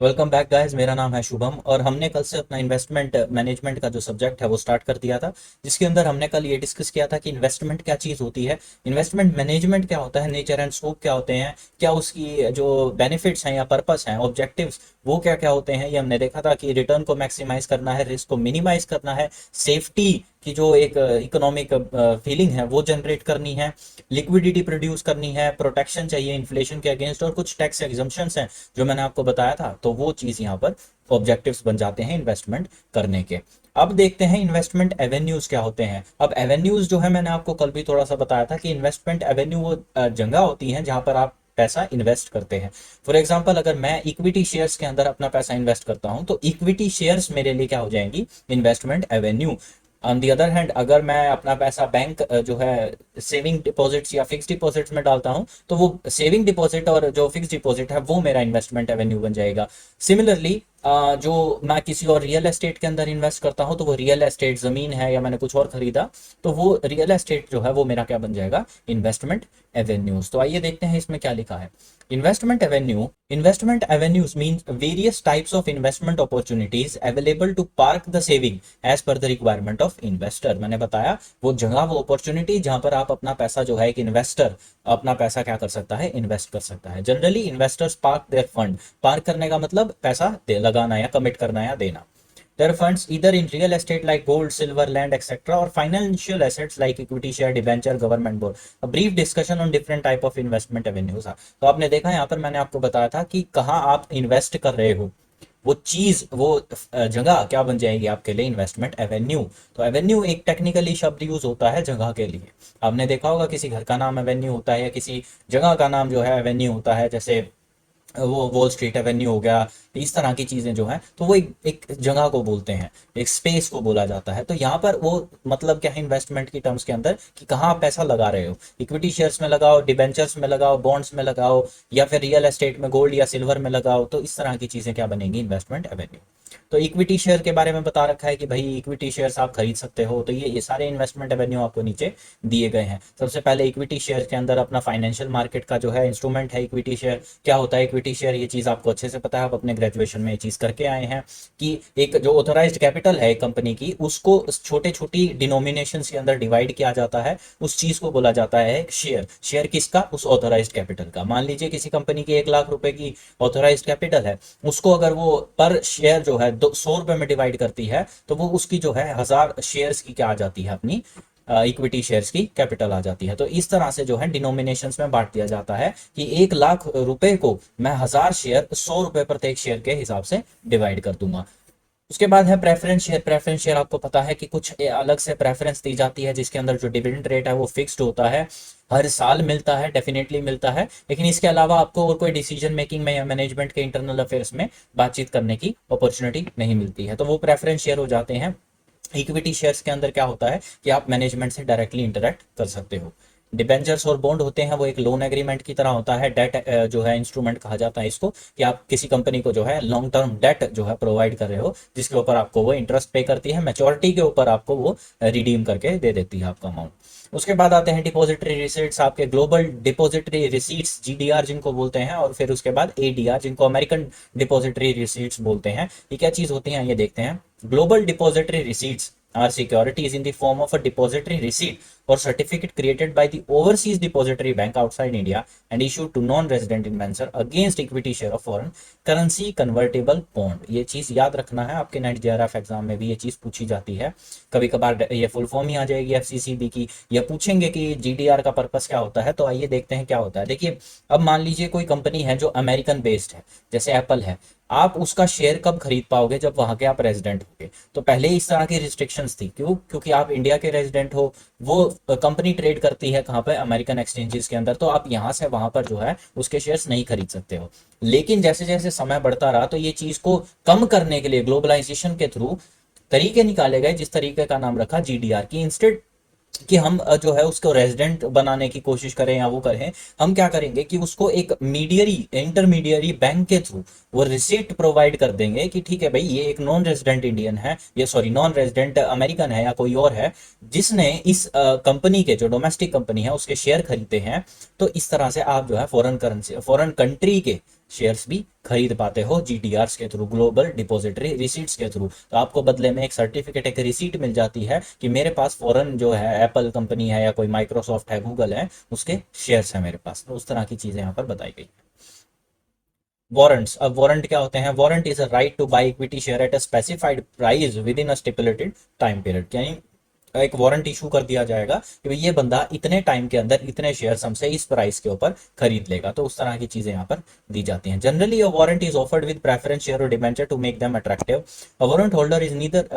Welcome back guys. मेरा नाम है शुभम और हमने कल से अपना इन्वेस्टमेंट मैनेजमेंट का जो सब्जेक्ट है वो स्टार्ट कर दिया था, जिसके अंदर हमने कल ये डिस्कस किया था कि इन्वेस्टमेंट क्या चीज़ होती है, इन्वेस्टमेंट मैनेजमेंट क्या होता है, नेचर एंड स्कोप क्या होते हैं, क्या उसकी जो बेनिफिट्स हैं या पर्पस हैं, ऑब्जेक्टिव्स वो क्या क्या होते हैं। ये हमने देखा था कि रिटर्न को मैक्सिमाइज करना है, रिस्क को मिनिमाइज करना है, सेफ्टी की जो एक इकोनॉमिक फीलिंग है वो जनरेट करनी है, लिक्विडिटी प्रोड्यूस करनी है, प्रोटेक्शन चाहिए इन्फ्लेशन के अगेंस्ट, और कुछ टैक्स एग्जम्पशंस हैं जो मैंने आपको बताया था। तो वो चीज़ यहाँ पर ऑब्जेक्टिव्स बन जाते हैं इन्वेस्टमेंट करने के। अब देखते हैं इन्वेस्टमेंट एवेन्यूज क्या होते हैं। अब एवेन्यूज जो है, मैंने आपको कल भी थोड़ा सा बताया था कि इन्वेस्टमेंट एवेन्यू वो जगह होती है जहां पर आप पैसा इन्वेस्ट करते हैं। फॉर एग्जांपल, अगर मैं इक्विटी शेयर्स के अंदर अपना पैसा इन्वेस्ट करता हूं तो इक्विटी शेयर्स मेरे लिए क्या हो जाएंगी, investment Avenue. On the other hand, अगर मैं अपना पैसा बैंक जो है सेविंग डिपॉजिट्स या फिक्स डिपॉजिट्स में डालता हूं तो वो सेविंग डिपॉजिट और जो फिक्स डिपॉजिट है वो मेरा इन्वेस्टमेंट एवेन्यू बन जाएगा। सिमिलरली जो मैं किसी और रियल एस्टेट के अंदर इन्वेस्ट करता हूं तो वो रियल एस्टेट जमीन है या मैंने कुछ और खरीदा तो वो रियल एस्टेट जो है वो मेरा क्या बन जाएगा, इन्वेस्टमेंट एवेन्यूज। तो आइए देखते हैं इसमें क्या लिखा है। Investment avenues means various types of investment opportunities available to park the saving as per the requirement of investor. मैंने बताया वो जगह, वो अपॉर्चुनिटी जहां पर आप अपना पैसा जो है, एक इन्वेस्टर अपना पैसा क्या कर सकता है, इन्वेस्ट कर सकता है। Generally investors park their fund, park करने का मतलब पैसा लगाना या कमिट करना या देना। Their funds either in real estate like gold, silver, land, etc., or financial assets like equity share, debenture, government bond. A brief discussion on different type of investment avenues। तो आपने देखा यहाँ पर मैंने आपको बताया था कि कहाँ आप इन्वेस्ट कर रहे हो, वो चीज, वो जगह क्या बन जाएगी आपके लिए, इन्वेस्टमेंट एवेन्यू। तो एवेन्यू एक टेक्निकली शब्द यूज होता है जगह के लिए। आपने देखा होगा किसी घर का नाम एवेन्यू होता है या किसी जगह का नाम जो है एवेन्यू होता है, जैसे वो वॉल स्ट्रीट एवेन्यू हो गया। इस तरह की चीजें जो हैं तो वो एक जगह को बोलते हैं, एक स्पेस को बोला जाता है। तो यहाँ पर वो मतलब क्या है इन्वेस्टमेंट की टर्म्स के अंदर, कि कहाँ आप पैसा लगा रहे हो। इक्विटी शेयर्स में लगाओ, डिबेंचर्स में लगाओ, बॉन्ड्स में लगाओ, या फिर रियल एस्टेट में गोल्ड या सिल्वर में लगाओ। तो इस तरह की चीजें क्या बनेंगी, इन्वेस्टमेंट एवेन्यू। तो इक्विटी शेयर के बारे में बता रखा है कि भाई इक्विटी शेयर्स आप खरीद सकते हो। तो ये सारे इन्वेस्टमेंट एवेन्यू आपको नीचे दिए गए हैं। सबसे पहले इक्विटी शेयर के अंदर अपना फाइनेंशियल मार्केट का जो है इंस्ट्रूमेंट है इक्विटी शेयर। क्या होता है इक्विटी शेयर, ये चीज़ आपको अच्छे से पता है, आप अपने ग्रेजुएशन में ये चीज़ करके आए हैं कि एक जो ऑथोराइज्ड कैपिटल है एक कंपनी की, उसको छोटे छोटी डिनोमिनेशन के अंदर डिवाइड किया जाता है। उस चीज़ को बोला जाता है शेयर। शेयर किसका, उस ऑथोराइज्ड कैपिटल का। मान लीजिए किसी कंपनी की 1 लाख रुपए की ऑथोराइज्ड कैपिटल है, उसको अगर वो पर शेयर जो है 100 रुपए में डिवाइड करती है तो वो उसकी जो है 1000 शेयर्स की क्या आ जाती है, अपनी इक्विटी शेयर्स की कैपिटल आ जाती है। तो इस तरह से जो है डिनोमिनेशंस में बांट दिया जाता है कि 1 लाख रुपए को मैं 1000 शेयर 100 रुपए प्रत्येक शेयर के हिसाब से डिवाइड कर दूंगा। उसके बाद है प्रेफरेंस शेयर। प्रेफरेंस शेयर आपको पता है कि कुछ अलग से प्रेफरेंस दी जाती है, जिसके अंदर जो डिविडेंड रेट है वो फिक्स्ड होता है, हर साल मिलता है, डेफिनेटली मिलता है। लेकिन इसके अलावा आपको और कोई डिसीजन मेकिंग में या मैनेजमेंट के इंटरनल अफेयर्स में बातचीत करने की अपॉर्चुनिटी नहीं मिलती है, तो वो प्रेफरेंस शेयर हो जाते हैं। इक्विटी शेयर्स के अंदर क्या होता है कि आप मैनेजमेंट से डायरेक्टली इंटरेक्ट कर सकते हो। डिबेंचर्स और बॉन्ड होते हैं, वो एक लोन एग्रीमेंट की तरह होता है। डेट जो है इंस्ट्रूमेंट कहा जाता है इसको, कि आप किसी कंपनी को जो है लॉन्ग टर्म डेट जो है प्रोवाइड कर रहे हो, जिसके ऊपर आपको वो इंटरेस्ट पे करती है, मैच्योरिटी के ऊपर आपको वो रिडीम करके दे देती है आपका अमाउंट। उसके बाद आते हैं डिपॉजिटरी रिसीट्स, आपके ग्लोबल डिपॉजिटरी रिसीट्स, जीडीआर जिनको बोलते हैं, और फिर उसके बाद एडीआर जिनको अमेरिकन डिपॉजिटरी रिसीट्स बोलते हैं। ये क्या चीज होती है ये देखते हैं। Global depository receipts are securities in the form of a depository receipt or certificate created by the overseas depository bank outside India and issued to non-resident investor against equity share of foreign currency convertible bond। ये चीज याद रखना है, आपके net JRF exam में भी ये चीज पूछी जाती है। कभी कभार ये फुल फॉर्म ही आ जाएगी एफसीसीबी की, या पूछेंगे कि जीडीआर का पर्पस क्या होता है। तो आइए देखते हैं क्या होता है। देखिए, अब मान लीजिए कोई कंपनी है जो अमेरिकन बेस्ड है, जैसे एप्पल है। आप उसका शेयर कब खरीद पाओगे, जब वहां के आप रेजिडेंट होगे। तो पहले इस तरह की रिस्ट्रिक्शंस थी, क्यों, क्योंकि आप इंडिया के रेजिडेंट हो, वो कंपनी ट्रेड करती है कहाँ पे, अमेरिकन एक्सचेंजेस के अंदर, तो आप यहाँ से वहां पर जो है उसके शेयर्स नहीं खरीद सकते हो। लेकिन जैसे जैसे समय बढ़ता रहा तो ये चीज को कम करने के लिए ग्लोबलाइजेशन के थ्रू तरीके निकाले गए, जिस तरीके का नाम रखा जीडीआर की। इंस्टेड कि हम जो है उसको रेजिडेंट बनाने की कोशिश करें या वो करें, हम क्या करेंगे कि उसको एक मीडियरी इंटरमीडियरी बैंक के थ्रू वो रिसीट प्रोवाइड कर देंगे कि ठीक है भाई, ये एक नॉन रेजिडेंट इंडियन है, ये सॉरी नॉन रेजिडेंट अमेरिकन है या कोई और है, जिसने इस कंपनी के, जो डोमेस्टिक कंपनी है उसके शेयर खरीदे हैं। तो इस तरह से आप जो है फॉरेन करेंसी, फॉरेन कंट्री के शेयर्स भी खरीद पाते हो जीडीआरस के थ्रू, ग्लोबल डिपॉजिटरी रिसीट्स के थ्रू। तो आपको बदले में एक सर्टिफिकेट, एक रिसीट मिल जाती है कि मेरे पास फॉरेन जो है एप्पल कंपनी है या कोई माइक्रोसॉफ्ट है, गूगल है, उसके शेयर्स है मेरे पास। तो उस तरह की चीजें यहाँ पर बताई गई। वारंट्स, अब वारंट क्या होते हैं? Warrant is a right to buy equity share at a specified price within a stipulated time period. यानी एक वारंट इशू कर दिया जाएगा कि भाई ये बंदा इतने टाइम के अंदर इतने शेयर्स हमसे इस प्राइस के ऊपर खरीद लेगा। तो उस तरह की चीजें यहाँ पर दी जाती हैं। Generally a warrant is offered with preference share और debenture to make them attractive. A warrant holder is neither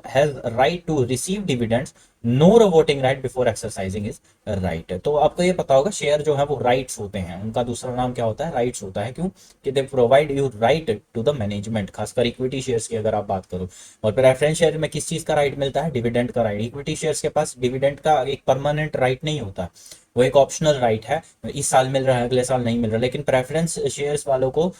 has right to receive dividends nor a voting right before exercising is right. तो आपको ये पता होगा share जो है वो rights होते हैं, उनका दूसरा नाम क्या होता है? राइट्स होता है। क्यों? कि they provide you right to the management, खासकर इक्विटी शेयर्स की अगर आप बात करो। और प्रेफरेंस शेयर में किस चीज का राइट मिलता है? डिविडेंड का राइट। इक्विटी शेयर्स के पास डिविडेंड का एक परमानेंट राइट नहीं होता, वो एक ऑप्शनल राइट है, इस साल मिल रहा है अगले साल नहीं मिल रहा। लेकिन प्रेफरेंस शेयर्स वालों को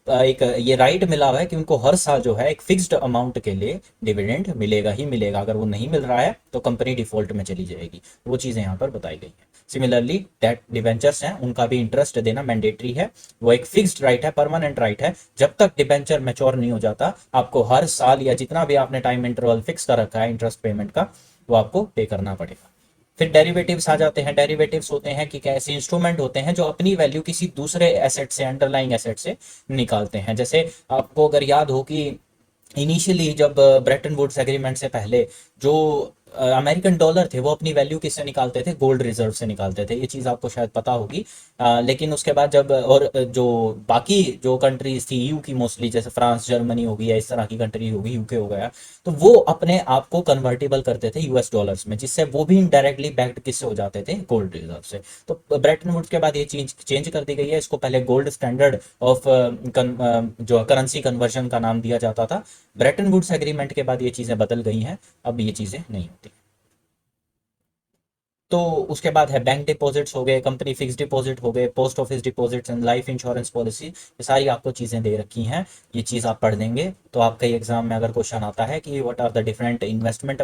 एक ये राइट मिला हुआ है कि उनको हर साल जो है एक फिक्स्ड अमाउंट के लिए डिविडेंड मिलेगा ही मिलेगा। अगर वो नहीं मिल रहा है तो कंपनी डिफॉल्ट में चली जाएगी। वो चीजें यहाँ पर बताई गई हैं। सिमिलरली डेट डिबेंचर्स हैं, उनका भी इंटरेस्ट देना मैंडेटरी है। वो एक फिक्स्ड राइट है, परमानेंट राइट है। जब तक डिबेंचर मैच्योर नहीं हो जाता, आपको हर साल या जितना भी आपने टाइम इंटरवल फिक्स कर रखा है इंटरेस्ट पेमेंट का, वो आपको पे करना पड़ेगा। फिर डेरिवेटिव्स आ जाते हैं। डेरिवेटिव्स होते हैं कि कैसे इंस्ट्रूमेंट होते हैं जो अपनी वैल्यू किसी दूसरे एसेट से, अंडरलाइंग एसेट से निकालते हैं। जैसे आपको अगर याद हो कि इनिशियली जब ब्रेटन वुड्स एग्रीमेंट से पहले जो अमेरिकन डॉलर थे वो अपनी वैल्यू किससे निकालते थे? गोल्ड रिजर्व से निकालते थे। ये चीज़ आपको शायद पता होगी। लेकिन उसके बाद जब और जो बाकी जो कंट्रीज थी ईयू की, मोस्टली जैसे फ्रांस, जर्मनी हो गई या इस तरह की कंट्री होगी, यूके हो गया, तो वो अपने आप को कन्वर्टेबल करते थे यूएस डॉलर्स में, जिससे वो भी इनडायरेक्टली बैक्ड किससे हो जाते थे? गोल्ड रिजर्व से। तो ब्रेटन वुड्स के बाद ये चीज चेंज कर दी गई है। इसको पहले गोल्ड स्टैंडर्ड ऑफ जो करेंसी कन्वर्जन का नाम दिया जाता था। ब्रेटन वुड्स एग्रीमेंट के बाद ये चीजें बदल गई हैं, अब ये चीजें नहीं होती। तो उसके बाद है बैंक डिपॉजिट्स हो गए, कंपनी फिक्स डिपॉजिट हो गए, post office deposits and life insurance policy. ये सारी आपको चीज़ें दे रखी हैं। ये चीज़ आप पढ़ देंगे तो आपका एग्जाम में अगर क्वेश्चन आता है कि what are the different investment,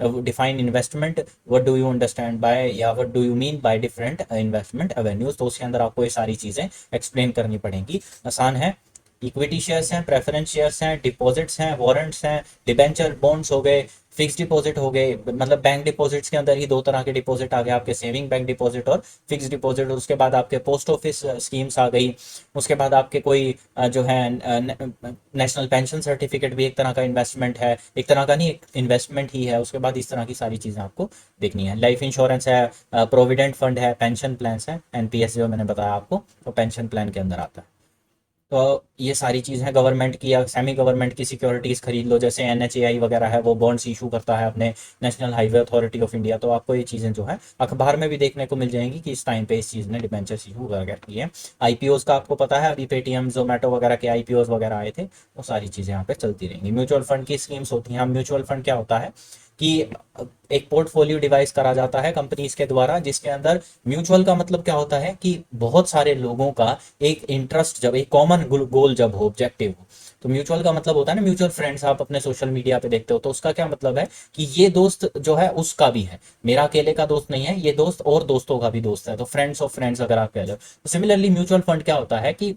define investment, what do you understand by या what do you mean by different investment avenues, तो उसके अंदर आपको ये सारी चीज़ें एक्सप्लेन करनी पड़ेंगी। आसान है। इक्विटी शेयर्स हैं, प्रेफरेंस शेयर्स हैं, डिपॉजिट्स हैं, वारंट्स हैं, डिबेंचर बॉन्ड्स हो गए, फिक्स डिपॉजिट हो गए। मतलब बैंक डिपॉजिट्स के अंदर ही दो तरह के डिपॉजिट आ गए, आपके सेविंग बैंक डिपॉजिट और फिक्स डिपॉजिट। उसके बाद आपके पोस्ट ऑफिस स्कीम्स आ गई। उसके बाद आपके कोई जो है नेशनल पेंशन सर्टिफिकेट भी एक तरह का इन्वेस्टमेंट है, एक तरह का नहीं, एक इन्वेस्टमेंट ही है। उसके बाद इस तरह की सारी चीज़ें आपको देखनी है। लाइफ इंश्योरेंस है, प्रोविडेंट फंड है, पेंशन प्लान है, एनपीएस जो मैंने बताया आपको, तो पेंशन प्लान के अंदर आता है। तो ये सारी चीज़ हैं। गवर्नमेंट की या सेमी गवर्नमेंट की सिक्योरिटीज़ खरीद लो, जैसे एनएचएआई वगैरह है, वो बॉन्ड्स इशू करता है अपने, national highway authority of India. तो आपको ये चीज़ें जो है अखबार में भी देखने को मिल जाएंगी कि इस टाइम पे इस चीज़ ने डिबेंचर्स इशू वगैरह की है। आईपीओज का आपको पता है, अभी पेटीएम जोमेटो वगैरह के आईपीओज वगैरह आए थे, वो सारी चीज़ें यहाँ पे चलती रहेंगी। म्यूचुअल फंड की स्कीम्स होती हैं। म्यूचुअल फंड क्या होता है कि एक पोर्टफोलियो डिवाइस करा जाता है कंपनीज के द्वारा, जिसके अंदर म्यूचुअल का मतलब क्या होता है कि बहुत सारे लोगों का एक इंटरेस्ट, जब एक कॉमन गोल जब हो, ऑब्जेक्टिव हो। तो म्यूचुअल का मतलब होता है ना, म्यूचुअल फ्रेंड्स आप अपने सोशल मीडिया पे देखते हो, तो उसका क्या मतलब है कि ये दोस्त जो है उसका भी है, मेरा अकेले का दोस्त नहीं है, ये दोस्त और दोस्तों का भी दोस्त है। तो फ्रेंड्स ऑफ फ्रेंड्स अगर आप कह लो, तो सिमिलरली म्यूचुअल फंड क्या होता है कि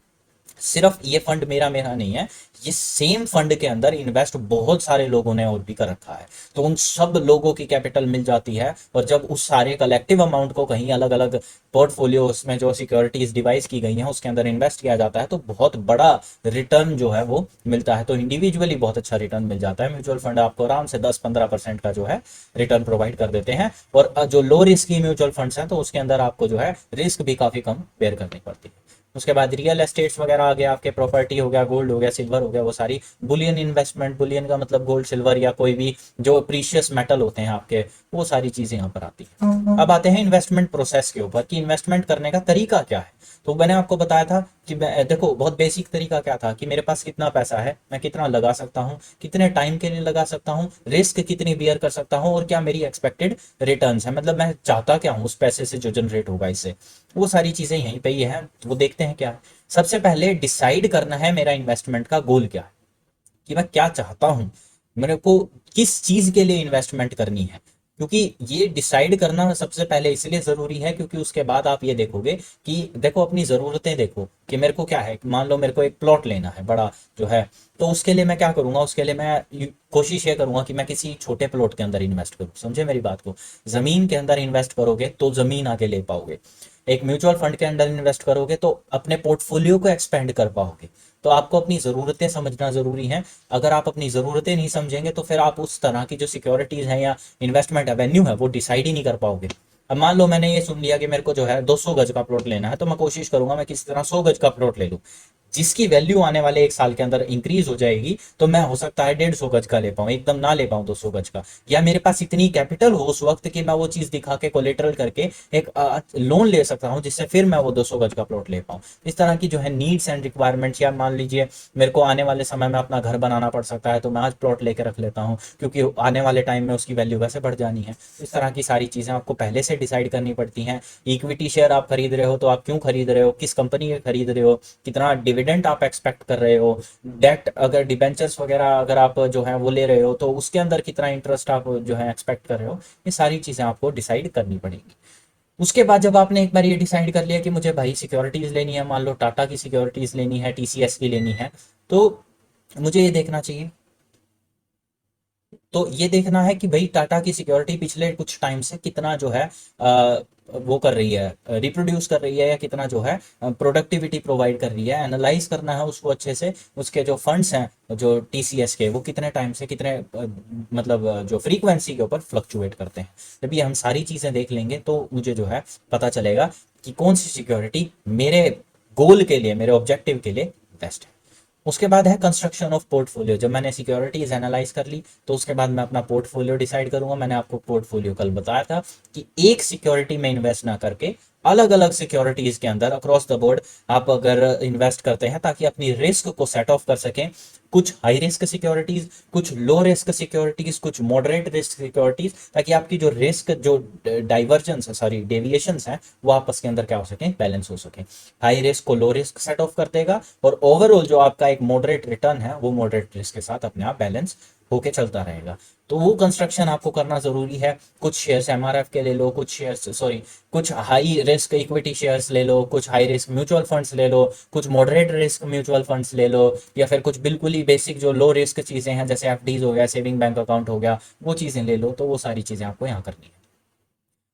सिर्फ ये फंड मेरा मेरा नहीं है, ये सेम फंड के अंदर इन्वेस्ट बहुत सारे लोगों ने और भी कर रखा है। तो उन सब लोगों की कैपिटल मिल जाती है, और जब उस सारे कलेक्टिव अमाउंट को कहीं अलग अलग पोर्टफोलियोज में जो सिक्योरिटीज डिवाइस की गई हैं उसके अंदर इन्वेस्ट किया जाता है, तो बहुत बड़ा रिटर्न जो है वो मिलता है। तो इंडिविजुअली बहुत अच्छा रिटर्न मिल जाता है। म्यूचुअल फंड आपको आराम से 10-15% का जो है रिटर्न प्रोवाइड कर देते हैं। और जो लो रिस्क म्यूचुअल फंड्स हैं तो उसके अंदर आपको जो है रिस्क भी काफी कम बेयर करनी पड़ती है। उसके बाद रियल एस्टेट्स वगैरह आ गया, आपके प्रॉपर्टी हो गया, गोल्ड हो गया, सिल्वर हो गया, वो सारी बुलियन इन्वेस्टमेंट, बुलियन का मतलब गोल्ड, सिल्वर या कोई भी जो प्रीशियस मेटल होते हैं आपके, वो सारी चीजें यहाँ पर आती हैं। अब आते हैं इन्वेस्टमेंट प्रोसेस के ऊपर कि इन्वेस्टमेंट करने का तरीका क्या है। तो मैंने आपको बताया था कि देखो बहुत बेसिक तरीका क्या था कि मेरे पास कितना पैसा है, मैं कितना लगा सकता हूँ, कितने टाइम के लिए लगा सकता हूँ, रिस्क कितनी बियर कर सकता हूँ, और क्या मेरी एक्सपेक्टेड रिटर्न्स है, मतलब मैं चाहता क्या हूँ उस पैसे से जो जनरेट होगा इससे। वो सारी चीजें यहीं पे ही है, वो देखते हैं क्या है। सबसे पहले डिसाइड करना है मेरा इन्वेस्टमेंट का गोल क्या है, कि मैं क्या चाहता हूं, मेरे को किस चीज के लिए इन्वेस्टमेंट करनी है। क्योंकि ये डिसाइड करना सबसे पहले इसलिए ज़रूरी है क्योंकि उसके बाद आप ये देखोगे कि देखो अपनी ज़रूरतें देखो कि मेरे को क्या है, मान लो मेरे को एक प्लॉट लेना है बड़ा जो है, तो उसके लिए मैं क्या करूंगा, उसके लिए मैं कोशिश ये करूंगा कि मैं किसी छोटे प्लॉट के अंदर इन्वेस्ट करूं, समझे मेरी बात को। ज़मीन के अंदर इन्वेस्ट करोगे तो ज़मीन आगे ले पाओगे, एक म्यूचुअल फंड के अंदर इन्वेस्ट करोगे तो अपने पोर्टफोलियो को एक्सपेंड कर पाओगे। तो आपको अपनी ज़रूरतें समझना ज़रूरी है। अगर आप अपनी ज़रूरतें नहीं समझेंगे तो फिर आप उस तरह की जो सिक्योरिटीज़ हैं या इन्वेस्टमेंट एवेन्यू है वो डिसाइड ही नहीं कर पाओगे। अब मान लो मैंने ये सुन लिया कि मेरे को जो है 200 गज का प्लॉट लेना है, तो मैं कोशिश करूंगा मैं किसी तरह 100 गज का प्लॉट ले लूं, जिसकी वैल्यू आने वाले एक साल के अंदर इंक्रीज हो जाएगी, तो मैं हो सकता है 150 गज का ले पाऊं, एकदम ना ले पाऊं 200 गज का, या मेरे पास इतनी कैपिटल हो उस वक्त कि मैं वो चीज दिखा के कोलेटरल करके एक लोन ले सकता हूं जिससे फिर मैं वो 200 गज का प्लॉट ले पाऊं। इस तरह की जो है नीड्स एंड रिक्वायरमेंट्स, या मान लीजिए मेरे को आने वाले समय में अपना घर बनाना पड़ सकता है, तो मैं आज प्लॉट लेके रख लेता हूँ क्योंकि आने वाले टाइम में उसकी वैल्यू वैसे बढ़ जानी है। इस तरह की सारी चीजें आपको पहले से डिसाइड करनी पड़ती हैं। इक्विटी शेयर आप खरीद रहे हो तो आप क्यों खरीद रहे हो, किस कंपनी के खरीद रहे हो, कितना डिविडेंड आप एक्सपेक्ट कर रहे हो, डेट अगर डिबेंचर्स वगैरह अगर आप जो है वो ले रहे हो तो उसके अंदर कितना इंटरेस्ट आप जो है एक्सपेक्ट कर रहे हो, ये सारी चीज़ें आपको डिसाइड करनी पड़ेगी। उसके बाद जब आपने एक बार ये डिसाइड कर लिया कि मुझे भाई सिक्योरिटीज़ लेनी है, मान लो टाटा की सिक्योरिटीज़ लेनी है, टीसीएस की लेनी है, तो मुझे ये देखना चाहिए, तो ये देखना है कि भाई टाटा की सिक्योरिटी पिछले कुछ टाइम से कितना जो है वो कर रही है, रिप्रोड्यूस कर रही है, या कितना जो है प्रोडक्टिविटी प्रोवाइड कर रही है, एनालाइज करना है उसको अच्छे से। उसके जो फंड्स हैं जो टीसीएस के, वो कितने टाइम से कितने मतलब जो फ्रीक्वेंसी के ऊपर फ्लक्चुएट करते हैं। जब ये हम सारी चीज़ें देख लेंगे तो मुझे जो है पता चलेगा कि कौन सी सिक्योरिटी मेरे गोल के लिए, मेरे ऑब्जेक्टिव के लिए बेस्ट है। उसके बाद है कंस्ट्रक्शन ऑफ पोर्टफोलियो। जब मैंने सिक्योरिटीज एनालाइज कर ली तो उसके बाद मैं अपना पोर्टफोलियो डिसाइड करूंगा। मैंने आपको पोर्टफोलियो कल बताया था कि एक सिक्योरिटी में इन्वेस्ट ना करके अलग अलग सिक्योरिटीज के अंदर अक्रॉस द बोर्ड आप अगर इन्वेस्ट करते हैं ताकि अपनी रिस्क को सेट ऑफ कर सकें, कुछ हाई रिस्क सिक्योरिटीज, कुछ लो रिस्क सिक्योरिटीज, कुछ मॉडरेट रिस्क सिक्योरिटीज, ताकि आपकी जो रिस्क जो डाइवर्जेंस है, सॉरी डेविएशंस हैं, वो आपस के अंदर क्या हो सके, बैलेंस हो सके। हाई रिस्क को लो रिस्क सेट ऑफ कर देगा और ओवरऑल जो आपका एक मॉडरेट रिटर्न है वो मॉडरेट रिस्क के साथ अपने आप बैलेंस होके चलता रहेगा। तो वो कंस्ट्रक्शन आपको करना जरूरी है। कुछ शेयर्स एमआरएफ के ले लो, कुछ शेयर्स सॉरी कुछ हाई रिस्क इक्विटी शेयर्स ले लो, कुछ हाई रिस्क म्यूचुअल फंड्स ले लो, कुछ मॉडरेट रिस्क म्यूचुअल फंड्स ले लो, या फिर कुछ बिल्कुल ही बेसिक जो लो रिस्क चीज़ें हैं जैसे एफडीज हो गया, सेविंग बैंक अकाउंट हो गया, वो चीज़ें ले लो। तो वो सारी चीज़ें आपको यहाँ करनी है।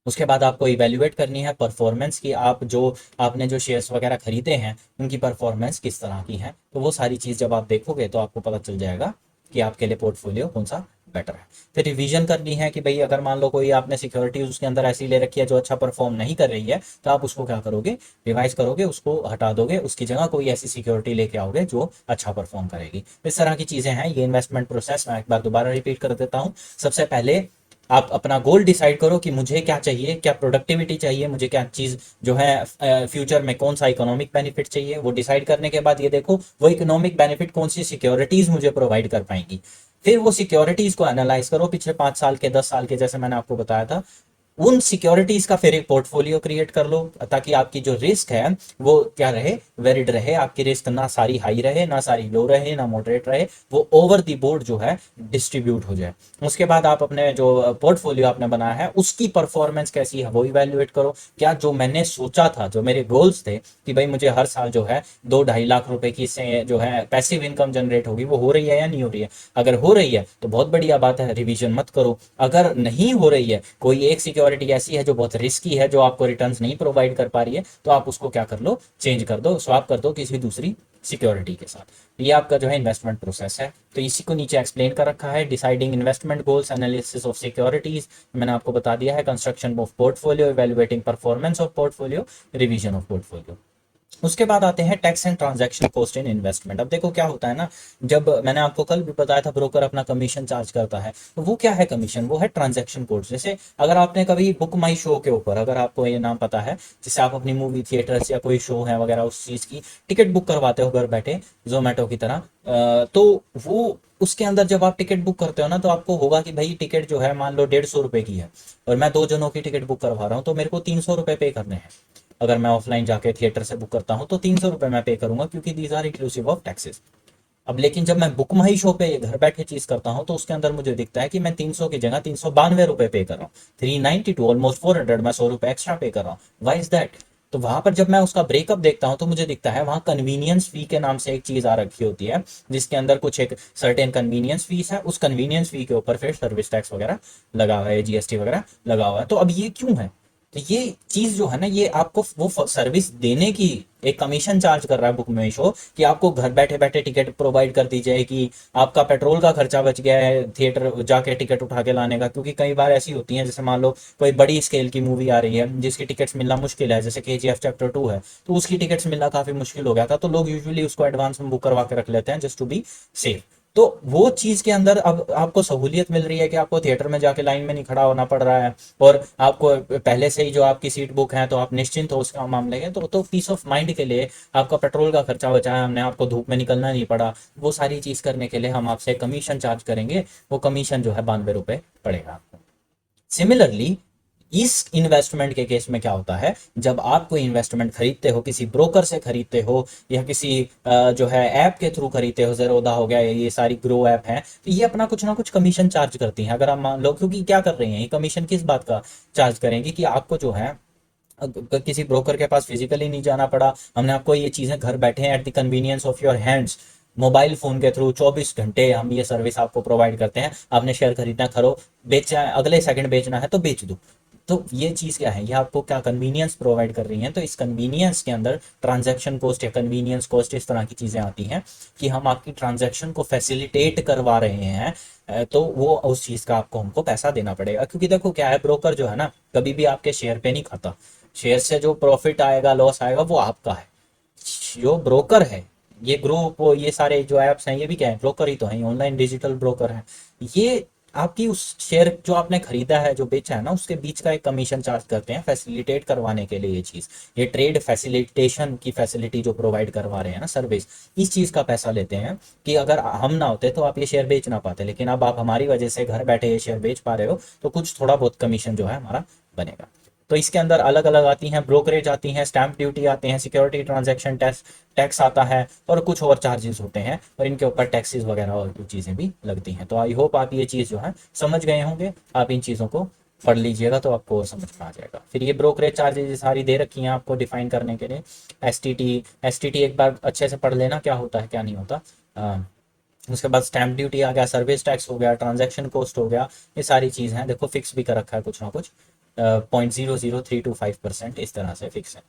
उसके बाद आपको इवेल्युएट करनी है परफॉर्मेंस की, आप जो आपने जो शेयर्स वगैरह खरीदे हैं उनकी परफॉर्मेंस किस तरह की है। तो वो सारी चीज़ जब आप देखोगे तो आपको पता चल जाएगा कि आपके लिए पोर्टफोलियो कौन सा बेटर है। फिर रिवीजन करनी है कि भाई अगर मान लो कोई आपने सिक्योरिटी उसके अंदर ऐसी ले रखी है जो अच्छा परफॉर्म नहीं कर रही है, तो आप उसको क्या करोगे, रिवाइज करोगे, उसको हटा दोगे, उसकी जगह कोई ऐसी सिक्योरिटी लेके आओगे जो अच्छा परफॉर्म करेगी। इस तरह की चीज़ें हैं ये इन्वेस्टमेंट प्रोसेस। मैं एक बार दोबारा रिपीट कर देता हूँ। सबसे पहले आप अपना गोल डिसाइड करो कि मुझे क्या चाहिए, क्या प्रोडक्टिविटी चाहिए, मुझे क्या चीज़ जो है फ्यूचर में कौन सा इकोनॉमिक बेनिफिट चाहिए। वो डिसाइड करने के बाद ये देखो वो इकोनॉमिक बेनिफिट कौन सी सिक्योरिटीज़ मुझे प्रोवाइड कर पाएंगी। फिर वो सिक्योरिटीज़ को एनालाइज करो पिछले 5 साल के, 10 साल के, जैसे मैंने आपको बताया था। उन सिक्योरिटीज का फिर एक पोर्टफोलियो क्रिएट कर लो ताकि आपकी जो रिस्क है वो क्या रहे, वेरिड रहे। आपकी रिस्क ना सारी हाई रहे, ना सारी लो रहे, ना मॉडरेट रहे, वो ओवर द बोर्ड जो है डिस्ट्रीब्यूट हो जाए। उसके बाद आप अपने जो पोर्टफोलियो आपने बनाया है उसकी परफॉर्मेंस कैसी है वो इवेल्युएट करो। क्या जो मैंने सोचा था, जो मेरे गोल्स थे कि भाई मुझे हर साल जो है 2-2.5 लाख रुपए की से जो है पैसिव इनकम जनरेट होगी, वो हो रही है या नहीं हो रही है। अगर हो रही है तो बहुत बढ़िया बात है, रिवीजन मत करो। अगर नहीं हो रही है, कोई एक सिक्योरिटी ऐसी है जो बहुत रिस्की है, जो आपको रिटर्न्स नहीं प्रोवाइड कर पा रही है, तो आप उसको क्या कर लो, चेंज कर दो, स्वैप कर दो किसी दूसरी सिक्योरिटी के साथ। ये आपका जो है इन्वेस्टमेंट प्रोसेस है। तो इसी को नीचे एक्सप्लेन कर रखा है, deciding investment goals, analysis of securities मैंने आपको बता दिया है, construction of portfolio, evaluating performance of portfolio, revision of portfolio. उसके बाद आते हैं tax and transaction cost in investment. अब देखो क्या होता है ना, जब मैंने आपको कल भी बताया था ब्रोकर अपना कमीशन चार्ज करता है, तो वो क्या है कमीशन, वो है ट्रांजैक्शन कॉस्ट। जैसे अगर आपने कभी बुक माई शो के ऊपर, अगर आपको ये नाम पता है, जैसे आप अपनी मूवी थिएटर्स या कोई शो है वगैरह उस चीज़ की टिकट बुक करवाते हो घर बैठे जोमेटो की तरह, तो वो उसके अंदर जब आप टिकट बुक करते हो ना, तो आपको होगा कि भाई टिकट जो है मान लो 150 रुपए की है और मैं 2 जनों की टिकट बुक करवा रहा हूँ, तो मेरे को 300 रुपए पे करने हैं। अगर मैं ऑफलाइन जाके थिएटर से बुक करता हूँ तो 300 रुपए मैं पे करूंगा क्योंकि these are inclusive of taxes. अब लेकिन जब मैं बुक माई शो पे घर बैठे चीज करता हूँ तो उसके अंदर मुझे दिखता है कि मैं 300 की जगह 392 रुपए पे कर रहा हूँ, 392, ऑलमोस्ट 400, मैं 100 रुपए एक्स्ट्रा पे कर रहा हूँ। Why is that? तो वहां पर जब मैं उसका ब्रेकअप देखता हूँ तो मुझे दिखता है वहां कन्वीनियंस फी के नाम से एक चीज आ रखी होती है, जिसके अंदर कुछ एक सर्टेन कन्वीनियंस फीस है, उस कन्वीनियंस फी के ऊपर फिर सर्विस टैक्स वगैरह लगा हुआ है, जीएसटी वगैरह लगा हुआ है। तो अब ये क्यों है? तो ये चीज जो है ना, ये आपको वो सर्विस देने की एक कमीशन चार्ज कर रहा है बुक माई शो, कि आपको घर बैठे बैठे टिकट प्रोवाइड कर दी जाए, कि आपका पेट्रोल का खर्चा बच गया है थिएटर जाके टिकट उठा के लाने का। क्योंकि कई बार ऐसी होती हैं, जैसे मान लो कोई बड़ी स्केल की मूवी आ रही है जिसकी टिकट्स मिलना मुश्किल है, जैसे केजीएफ चैप्टर 2 है, तो उसकी टिकट्स मिलना काफी मुश्किल हो गया था, तो लोग यूजुअली उसको एडवांस में बुक करवा के रख लेते हैं जस्ट टू बी सेफ। तो वो चीज के अंदर अब आपको सहूलियत मिल रही है कि आपको थिएटर में जाके लाइन में नहीं खड़ा होना पड़ रहा है, और आपको पहले से ही जो आपकी सीट बुक है, तो आप निश्चिंत हो उसका मामले में। तो पीस ऑफ माइंड के लिए आपका पेट्रोल का खर्चा बचा है, हमने आपको धूप में निकलना नहीं पड़ा, वो सारी चीज करने के लिए हम आपसे कमीशन चार्ज करेंगे। वो कमीशन जो है 92 रुपए पड़ेगा आपको। सिमिलरली इस इन्वेस्टमेंट के केस में क्या होता है, जब आप कोई इन्वेस्टमेंट खरीदते हो, किसी ब्रोकर से खरीदते हो या किसी जो है ऐप के थ्रू खरीदते हो, जेरोदा हो गया, ये सारी ग्रो ऐप है, तो ये अपना कुछ ना कुछ कमीशन चार्ज करती हैं। अगर आप मान लो, क्योंकि क्या कर रही हैं ये कमीशन, किस बात का चार्ज करेंगे, कि आपको जो है किसी ब्रोकर के पास फिजिकली नहीं जाना पड़ा, हमने आपको ये चीजें घर बैठे at the convenience of your hands, mobile phone के थ्रू 24 घंटे हम ये सर्विस आपको प्रोवाइड करते हैं। आपने शेयर खरीदना है, खरो, बेचा है, अगले सेकंड बेचना है तो बेच दो। तो ये चीज क्या है, ये आपको क्या कन्वीनियंस प्रोवाइड कर रही है। तो इस कन्वीनियंस के अंदर ट्रांजैक्शन कॉस्ट या कन्वीनियंस कॉस्ट इस तरह की चीजें आती हैं कि हम आपकी ट्रांजैक्शन को फैसिलिटेट करवा रहे हैं। तो वो उस चीज का आपको हमको पैसा देना पड़ेगा। क्योंकि देखो क्या है, ब्रोकर जो है ना, कभी भी आपके शेयर पे नहीं खाता। शेयर से जो प्रॉफिट आएगा लॉस आएगा वो आपका है। जो ब्रोकर है, ये ग्रुप, ये सारे जो एप्स हैं, ये भी क्या है, ब्रोकर ही तो हैं, ऑनलाइन डिजिटल ब्रोकर हैं। ये आपकी उस शेयर जो आपने खरीदा है, जो बेचा है ना, उसके बीच का एक कमीशन चार्ज करते हैं फैसिलिटेट करवाने के लिए। ये चीज, ये ट्रेड फैसिलिटेशन की फैसिलिटी जो प्रोवाइड करवा रहे हैं ना, सर्विस, इस चीज का पैसा लेते हैं कि अगर हम ना होते तो आप ये शेयर बेच ना पाते, लेकिन अब आप हमारी वजह से घर बैठे ये शेयर बेच पा रहे हो, तो कुछ थोड़ा बहुत कमीशन जो है हमारा बनेगा। तो इसके अंदर अलग अलग आती हैं, ब्रोकरेज आती हैं, स्टैंप ड्यूटी आते हैं, सिक्योरिटी ट्रांजैक्शन टैक्स टैक्स आता है, और कुछ और चार्जेस होते हैं, और इनके ऊपर टैक्सेस वगैरह और कुछ चीज़ें भी लगती हैं। तो आई होप आप ये चीज़ जो है समझ गए होंगे। आप इन चीज़ों को पढ़ लीजिएगा तो आपको समझ में आ जाएगा। फिर ये ब्रोकरेज चार्जेस सारी दे रखी हैं आपको डिफाइन करने के लिए। एस टी टी एक बार अच्छे से पढ़ लेना, क्या होता है क्या नहीं होता। उसके बाद स्टैंप ड्यूटी आ गया, सर्विस टैक्स हो गया, ट्रांजैक्शन कॉस्ट हो गया, ये सारी चीज़ हैं। देखो फिक्स भी कर रखा है कुछ ना कुछ, 0.00325% इस तरह से फिक्स है।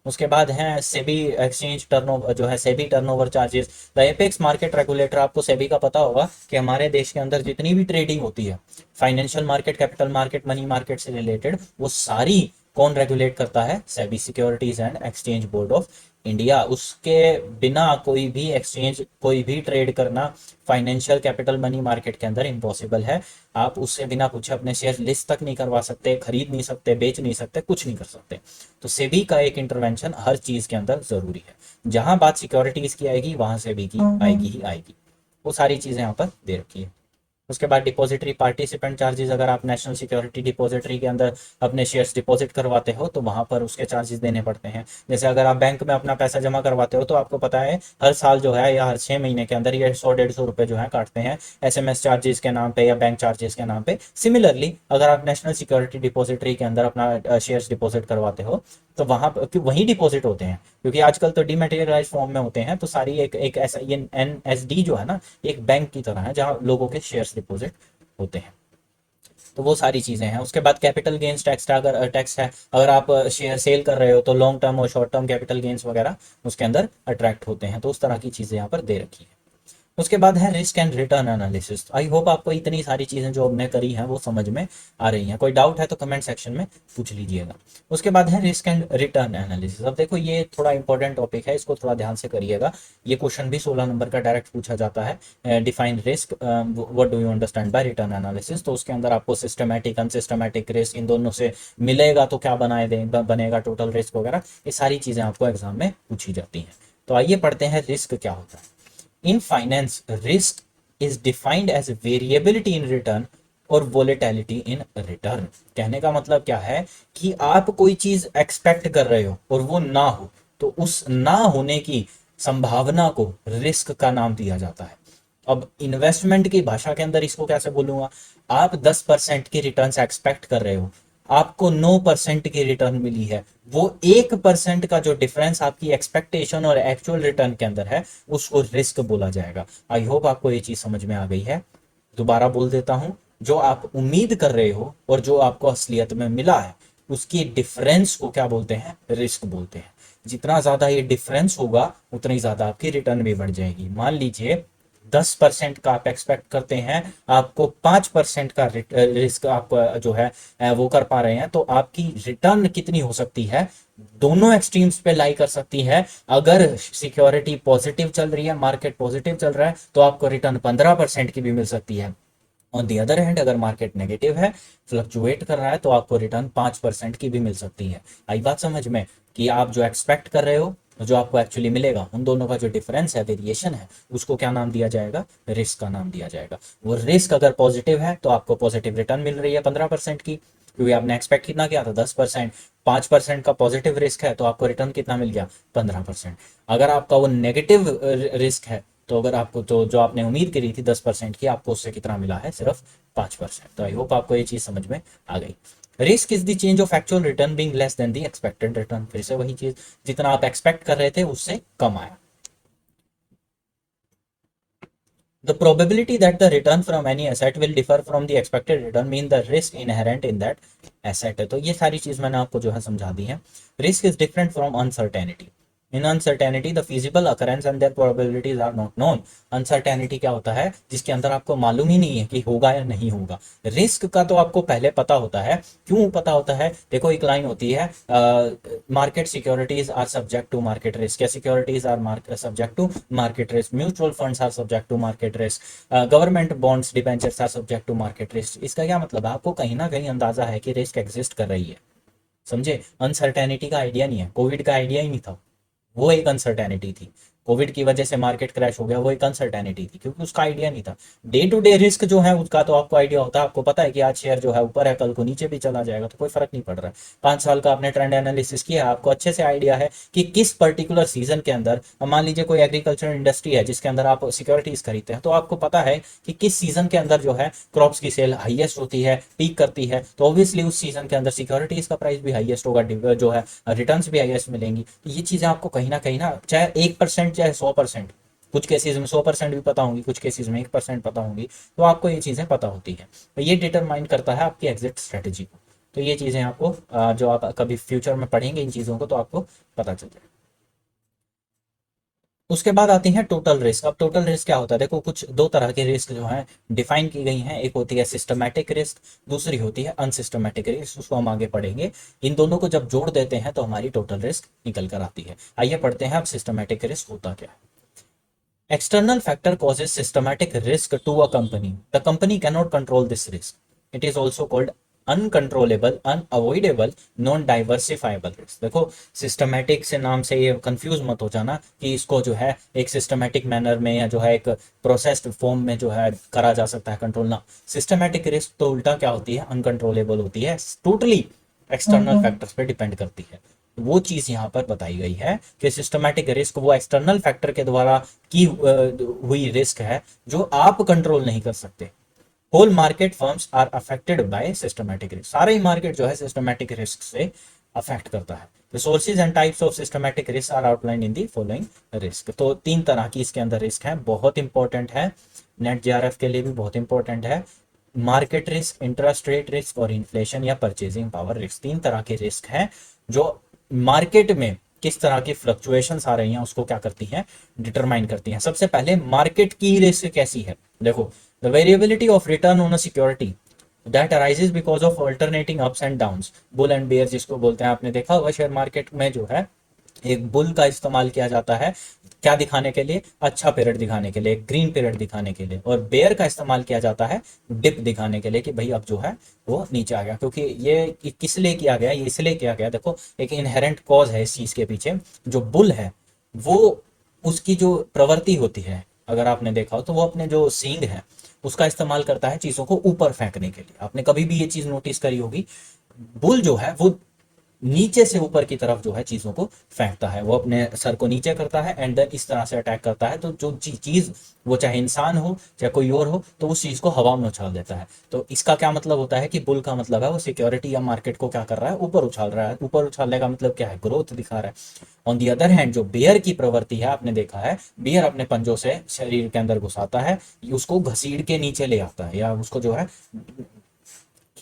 उसके बाद है सेबी एक्सचेंज टर्नओवर, जो है SEBI turnover charges. The apex market regulator, आपको सेबी का पता होगा कि हमारे देश के अंदर जितनी भी ट्रेडिंग होती है, financial market, capital market, money market से रिलेटेड, वो सारी कौन रेगुलेट करता है? SEBI, securities and exchange board of India. उसके बिना कोई भी एक्सचेंज, कोई भी ट्रेड करना फाइनेंशियल, कैपिटल, मनी मार्केट के अंदर इम्पॉसिबल है। आप उससे बिना पूछे अपने शेयर लिस्ट तक नहीं करवा सकते, खरीद नहीं सकते, बेच नहीं सकते, कुछ नहीं कर सकते। तो सेबी का एक इंटरवेंशन हर चीज के अंदर जरूरी है। जहां बात सिक्योरिटीज की आएगी वहां सेबी की आएगी ही आएगी। वो सारी चीजें यहाँ पर दे रखी है। उसके बाद डिपॉजिटरी पार्टिसिपेंट चार्जेस, अगर आप नेशनल सिक्योरिटी डिपॉजिटरी के अंदर अपने शेयर्स डिपॉजिट करवाते हो तो वहां पर उसके चार्जेस देने पड़ते हैं। जैसे अगर आप बैंक में अपना पैसा जमा करवाते हो तो आपको पता है हर साल जो है या हर 6 महीने के अंदर ये 100-150 रुपए जो है काटते हैं एसएमएस चार्जेस के नाम पे या बैंक चार्जेस के नाम पे। सिमिलरली अगर आप नेशनल सिक्योरिटी डिपॉजिटरी के अंदर अपना शेयर्स डिपॉजिट करवाते हो तो वहां पर वही डिपॉजिट होते हैं, क्योंकि आजकल तो डिमेटेरियलाइज फॉर्म में होते हैं। तो सारी एक ऐसा ये एनएसडी जो है ना, एक बैंक की तरह है जहां लोगों के शेयर्स डिपॉजिट होते हैं। तो वो सारी चीजें हैं। उसके बाद कैपिटल गेन्स टैक्स, अगर टैक्स है, अगर आप शेयर सेल कर रहे हो तो लॉन्ग टर्म और शॉर्ट टर्म कैपिटल गेन्स वगैरह उसके अंदर अट्रैक्ट होते हैं। तो उस तरह की चीजें यहाँ पर दे रखी है। उसके बाद है risk and return analysis. I hope आपको इतनी सारी चीजें जो हमने करी हैं वो समझ में आ रही हैं। कोई डाउट है तो कमेंट सेक्शन में पूछ लीजिएगा। उसके बाद है रिस्क एंड रिटर्न एनालिसिस। अब देखो ये थोड़ा इंपॉर्टेंट टॉपिक है, इसको थोड़ा ध्यान से करिएगा। ये क्वेश्चन भी 16 नंबर का डायरेक्ट पूछा जाता है। Define risk, what do you understand bye return analysis. तो उसके अंदर आपको सिस्टमैटिक, अनसिस्टमैटिक रिस्क, इन दोनों से मिलेगा तो क्या बनेगा टोटल रिस्क वगैरह, ये सारी चीजें आपको एग्जाम में पूछी जाती हैं। तो आइए पढ़ते हैं रिस्क क्या होता है। In finance, risk is defined as variability in return और volatility in return। कहने का मतलब क्या है कि आप कोई चीज एक्सपेक्ट कर रहे हो और वो ना हो, तो उस ना होने की संभावना को रिस्क का नाम दिया जाता है। अब इन्वेस्टमेंट की भाषा के अंदर इसको कैसे बोलूंगा, आप 10% की रिटर्न एक्सपेक्ट कर रहे हो, आपको 9% की रिटर्न मिली है, वो 1% का जो डिफरेंस आपकी एक्सपेक्टेशन और एक्चुअल रिटर्न के अंदर है उसको रिस्क बोला जाएगा। आई होप आपको ये चीज समझ में आ गई है। दोबारा बोल देता हूं, जो आप उम्मीद कर रहे हो और जो आपको असलियत में मिला है उसकी डिफरेंस को क्या बोलते हैं, रिस्क बोलते हैं। जितना ज्यादा ये डिफरेंस होगा उतनी ज्यादा आपकी रिटर्न भी बढ़ जाएगी। मान लीजिए 10% का आप एक्सपेक्ट करते हैं, आपको 5% का रिस्क आप जो है वो कर पा रहे हैं, तो आपकी रिटर्न कितनी हो सकती है, दोनों एक्सट्रीम्स पे लाई कर सकती है। अगर सिक्योरिटी पॉजिटिव चल रही है, मार्केट पॉजिटिव चल रहा है, तो आपको रिटर्न 15% की भी मिल सकती है। ऑन दी अदर हैंड अगर मार्केट नेगेटिव है, फ्लक्चुएट कर रहा है, तो आपको रिटर्न 5% की भी मिल सकती है। आई बात समझ में कि आप जो एक्सपेक्ट कर रहे हो जो आपको एक्चुअली मिलेगा, उन दोनों का जो डिफरेंस है, वेरिएशन है, उसको क्या नाम दिया जाएगा, रिस्क का नाम दिया जाएगा। वो रिस्क अगर पॉजिटिव है तो आपको पॉजिटिव रिटर्न मिल रही है 15% की, क्योंकि आपने एक्सपेक्ट कितना किया था, 10%। 5% का पॉजिटिव रिस्क है तो आपको रिटर्न कितना मिल गया, 15%। अगर आपका वो नेगेटिव रिस्क है, तो अगर आपको तो जो आपने उम्मीद करी थी 10% की, आपको उससे कितना मिला है, सिर्फ 5%। तो आई होप आपको ये चीज समझ में आ गई। Risk is the change of actual return being less than the expected return. फिर से वही चीज, जितना आप एक्सपेक्ट कर रहे थे उससे कम आया। The probability that the return from any asset will differ from the expected return mean the risk inherent in that asset है। तो ये सारी चीज मैंने आपको जो है समझा दी है। Risk is different from uncertainty. In uncertainty, the feasible occurrence and their probabilities are not known. Uncertainty क्या होता है, जिसके अंदर आपको मालूम ही नहीं है कि होगा या नहीं होगा। रिस्क का तो आपको पहले पता होता है। क्यों पता होता है, देखो एक लाइन होती है, market securities are subject to market risk, या securities are subject to market risk, mutual funds are subject to market risk, government bonds debentures are subject to market risk. इसका क्या मतलब है, आपको कहीं ना कहीं अंदाजा है कि रिस्क एग्जिस्ट कर रही है। समझे, अनसर्टेनिटी का आइडिया नहीं है, कोविड का आइडिया ही नहीं था, वो एक अनसर्टेनिटी थी। कोविड की वजह से मार्केट क्रैश हो गया, वो एक अनसर्टेनिटी थी, क्योंकि उसका आइडिया नहीं था। डे टू डे रिस्क जो है उसका तो आपको आइडिया होता है, आपको पता है कि आज शेयर जो है ऊपर है, कल को नीचे भी चला जाएगा, तो कोई फर्क नहीं पड़ रहा है। 5 साल का आपने ट्रेंड एनालिसिस किया, आपको अच्छे से आइडिया है कि किस पर्टिकुलर सीजन के अंदर, मान लीजिए कोई एग्रीकल्चर इंडस्ट्री है जिसके अंदर आप सिक्योरिटीज खरीदते हैं, तो आपको पता है कि किस सीजन के अंदर जो है क्रॉप्स की सेल हाईएस्ट होती है, पीक करती है, तो ऑब्वियसली उस सीजन के अंदर सिक्योरिटीज का प्राइस भी हाईएस्ट होगा, जो है रिटर्न्स भी हाईएस्ट मिलेंगी। तो ये चीजें आपको कहीं ना चाहे 1% चाहे 100%, कुछ केसेस में 100% भी पता होंगी, कुछ केसेस में 1% पता होंगी, तो आपको ये चीजें पता होती है। तो ये डिटरमाइन करता है आपकी एग्जिट स्ट्रेटेजी को। तो ये चीजें आपको जो आप कभी फ्यूचर में पढ़ेंगे इन चीजों को, तो आपको पता चल जाएगा। उसके बाद आती है टोटल रिस्क। अब टोटल रिस्क क्या होता है, देखो कुछ दो तरह के रिस्क जो है डिफाइन की गई हैं। एक होती है सिस्टमैटिक रिस्क, दूसरी होती है अनसिस्टमैटिक रिस्क, उसको हम आगे पढ़ेंगे। इन दोनों को जब जोड़ देते हैं तो हमारी टोटल रिस्क निकल कर आती है। आइए पढ़ते हैं अब सिस्टमैटिक रिस्क होता क्या है। External factor causes systematic risk to a company. The company cannot control this risk. It is also called uncontrollable, unavoidable, non diversifiable risk. देखो सिस्टमैटिक से नाम से ये कंफ्यूज मत हो जाना कि इसको जो है एक सिस्टमैटिक मैनर में या जो है एक प्रोसेस्ड फॉर्म में जो है करा जा सकता है कंट्रोल ना। सिस्टमैटिक रिस्क तो उल्टा क्या होती है, अनकंट्रोलेबल होती है, टोटली एक्सटर्नल फैक्टर्स पे डिपेंड करती है। वो चीज यहाँ पर बताई गई है कि सिस्टमैटिक रिस्क वो एक्सटर्नल फैक्टर के द्वारा की हुई रिस्क है जो आप कंट्रोल नहीं कर सकते। Whole market firms are affected by systematic risk. सारे ही मार्केट जो है सिस्टमैटिक रिस्क से अफेक्ट करता है। The sources and types of systematic risk are outlined in the following risk। तो 3 तरह की इसके अंदर रिस्क है, बहुत इंपॉर्टेंट है, नेट जेआरएफ के लिए भी बहुत इंपॉर्टेंट है। Market risk, interest rate risk और इन्फ्लेशन या परचेजिंग पावर रिस्क, 3 तरह के रिस्क हैं जो मार्केट में किस तरह की फ्लक्चुएशंस आ रही हैं उसको क्या करती हैं, डिटरमाइन करती हैं। सबसे पहले मार्केट की रिस्क कैसी है, देखो the variability of return on a security that arises because of alternating ups and downs, bull and bear जिसको बोलते हैं। आपने देखा होगा शेयर मार्केट में जो है एक बुल का इस्तेमाल किया जाता है क्या दिखाने के लिए, अच्छा पीरियड दिखाने के लिए, ग्रीन पीरियड दिखाने के लिए, और बेयर का इस्तेमाल किया जाता है डिप दिखाने के लिए कि भाई अब जो है वो नीचे आ गया। क्योंकि ये किस लिए किया गया, ये इसलिए किया गया, देखो एक इनहेरेंट कॉज है इस चीज के पीछे। जो बुल है वो उसकी जो प्रवृत्ति होती है, अगर आपने देखा हो तो वो अपने जो सींग है उसका इस्तेमाल करता है चीजों को ऊपर फेंकने के लिए। आपने कभी भी ये चीज नोटिस करी होगी, बुल जो है वो नीचे से ऊपर की तरफ जो है चीज़ों को फेंकता है, वो अपने सर को नीचे करता है एंड देन इस तरह से अटैक करता है। तो जो चीज़ वो चाहे इंसान हो चाहे कोई और हो, तो उस चीज़ को हवा में उछाल देता है। तो इसका क्या मतलब होता है कि बुल का मतलब है वो सिक्योरिटी या मार्केट को क्या कर रहा है, ऊपर उछाल रहा है। ऊपर उछालने का मतलब क्या है, ग्रोथ दिखा रहा है। ऑन दी अदर हैंड जो बियर की प्रवृत्ति है, आपने देखा है बियर अपने पंजों से शरीर के अंदर घुसाता है, उसको घसीट के नीचे ले आता है, या उसको जो है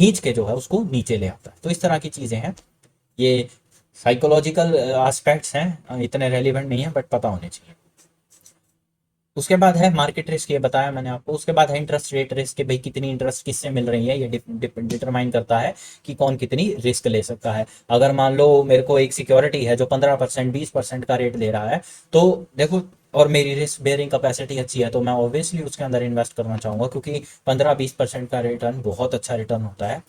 खींच के जो है उसको नीचे ले आता है। तो इस तरह की चीज़ें हैं, ये साइकोलॉजिकल एस्पेक्ट्स हैं, इतने रेलिवेंट नहीं है बट पता होने चाहिए। उसके बाद है मार्केट रिस्क, ये बताया मैंने आपको। उसके बाद है इंटरेस्ट रेट रिस्क, कि भाई कितनी इंटरेस्ट किससे मिल रही है, ये डिटरमाइन करता है कि कौन कितनी रिस्क ले सकता है। अगर मान लो मेरे को एक सिक्योरिटी है जो 15% 20% का रेट दे रहा है, तो देखो, और मेरी रिस्क बेयरिंग कैपेसिटी अच्छी है, तो मैं ऑब्वियसली उसके अंदर इन्वेस्ट करना चाहूंगा, क्योंकि 15-20% का रिटर्न बहुत अच्छा रिटर्न होता है।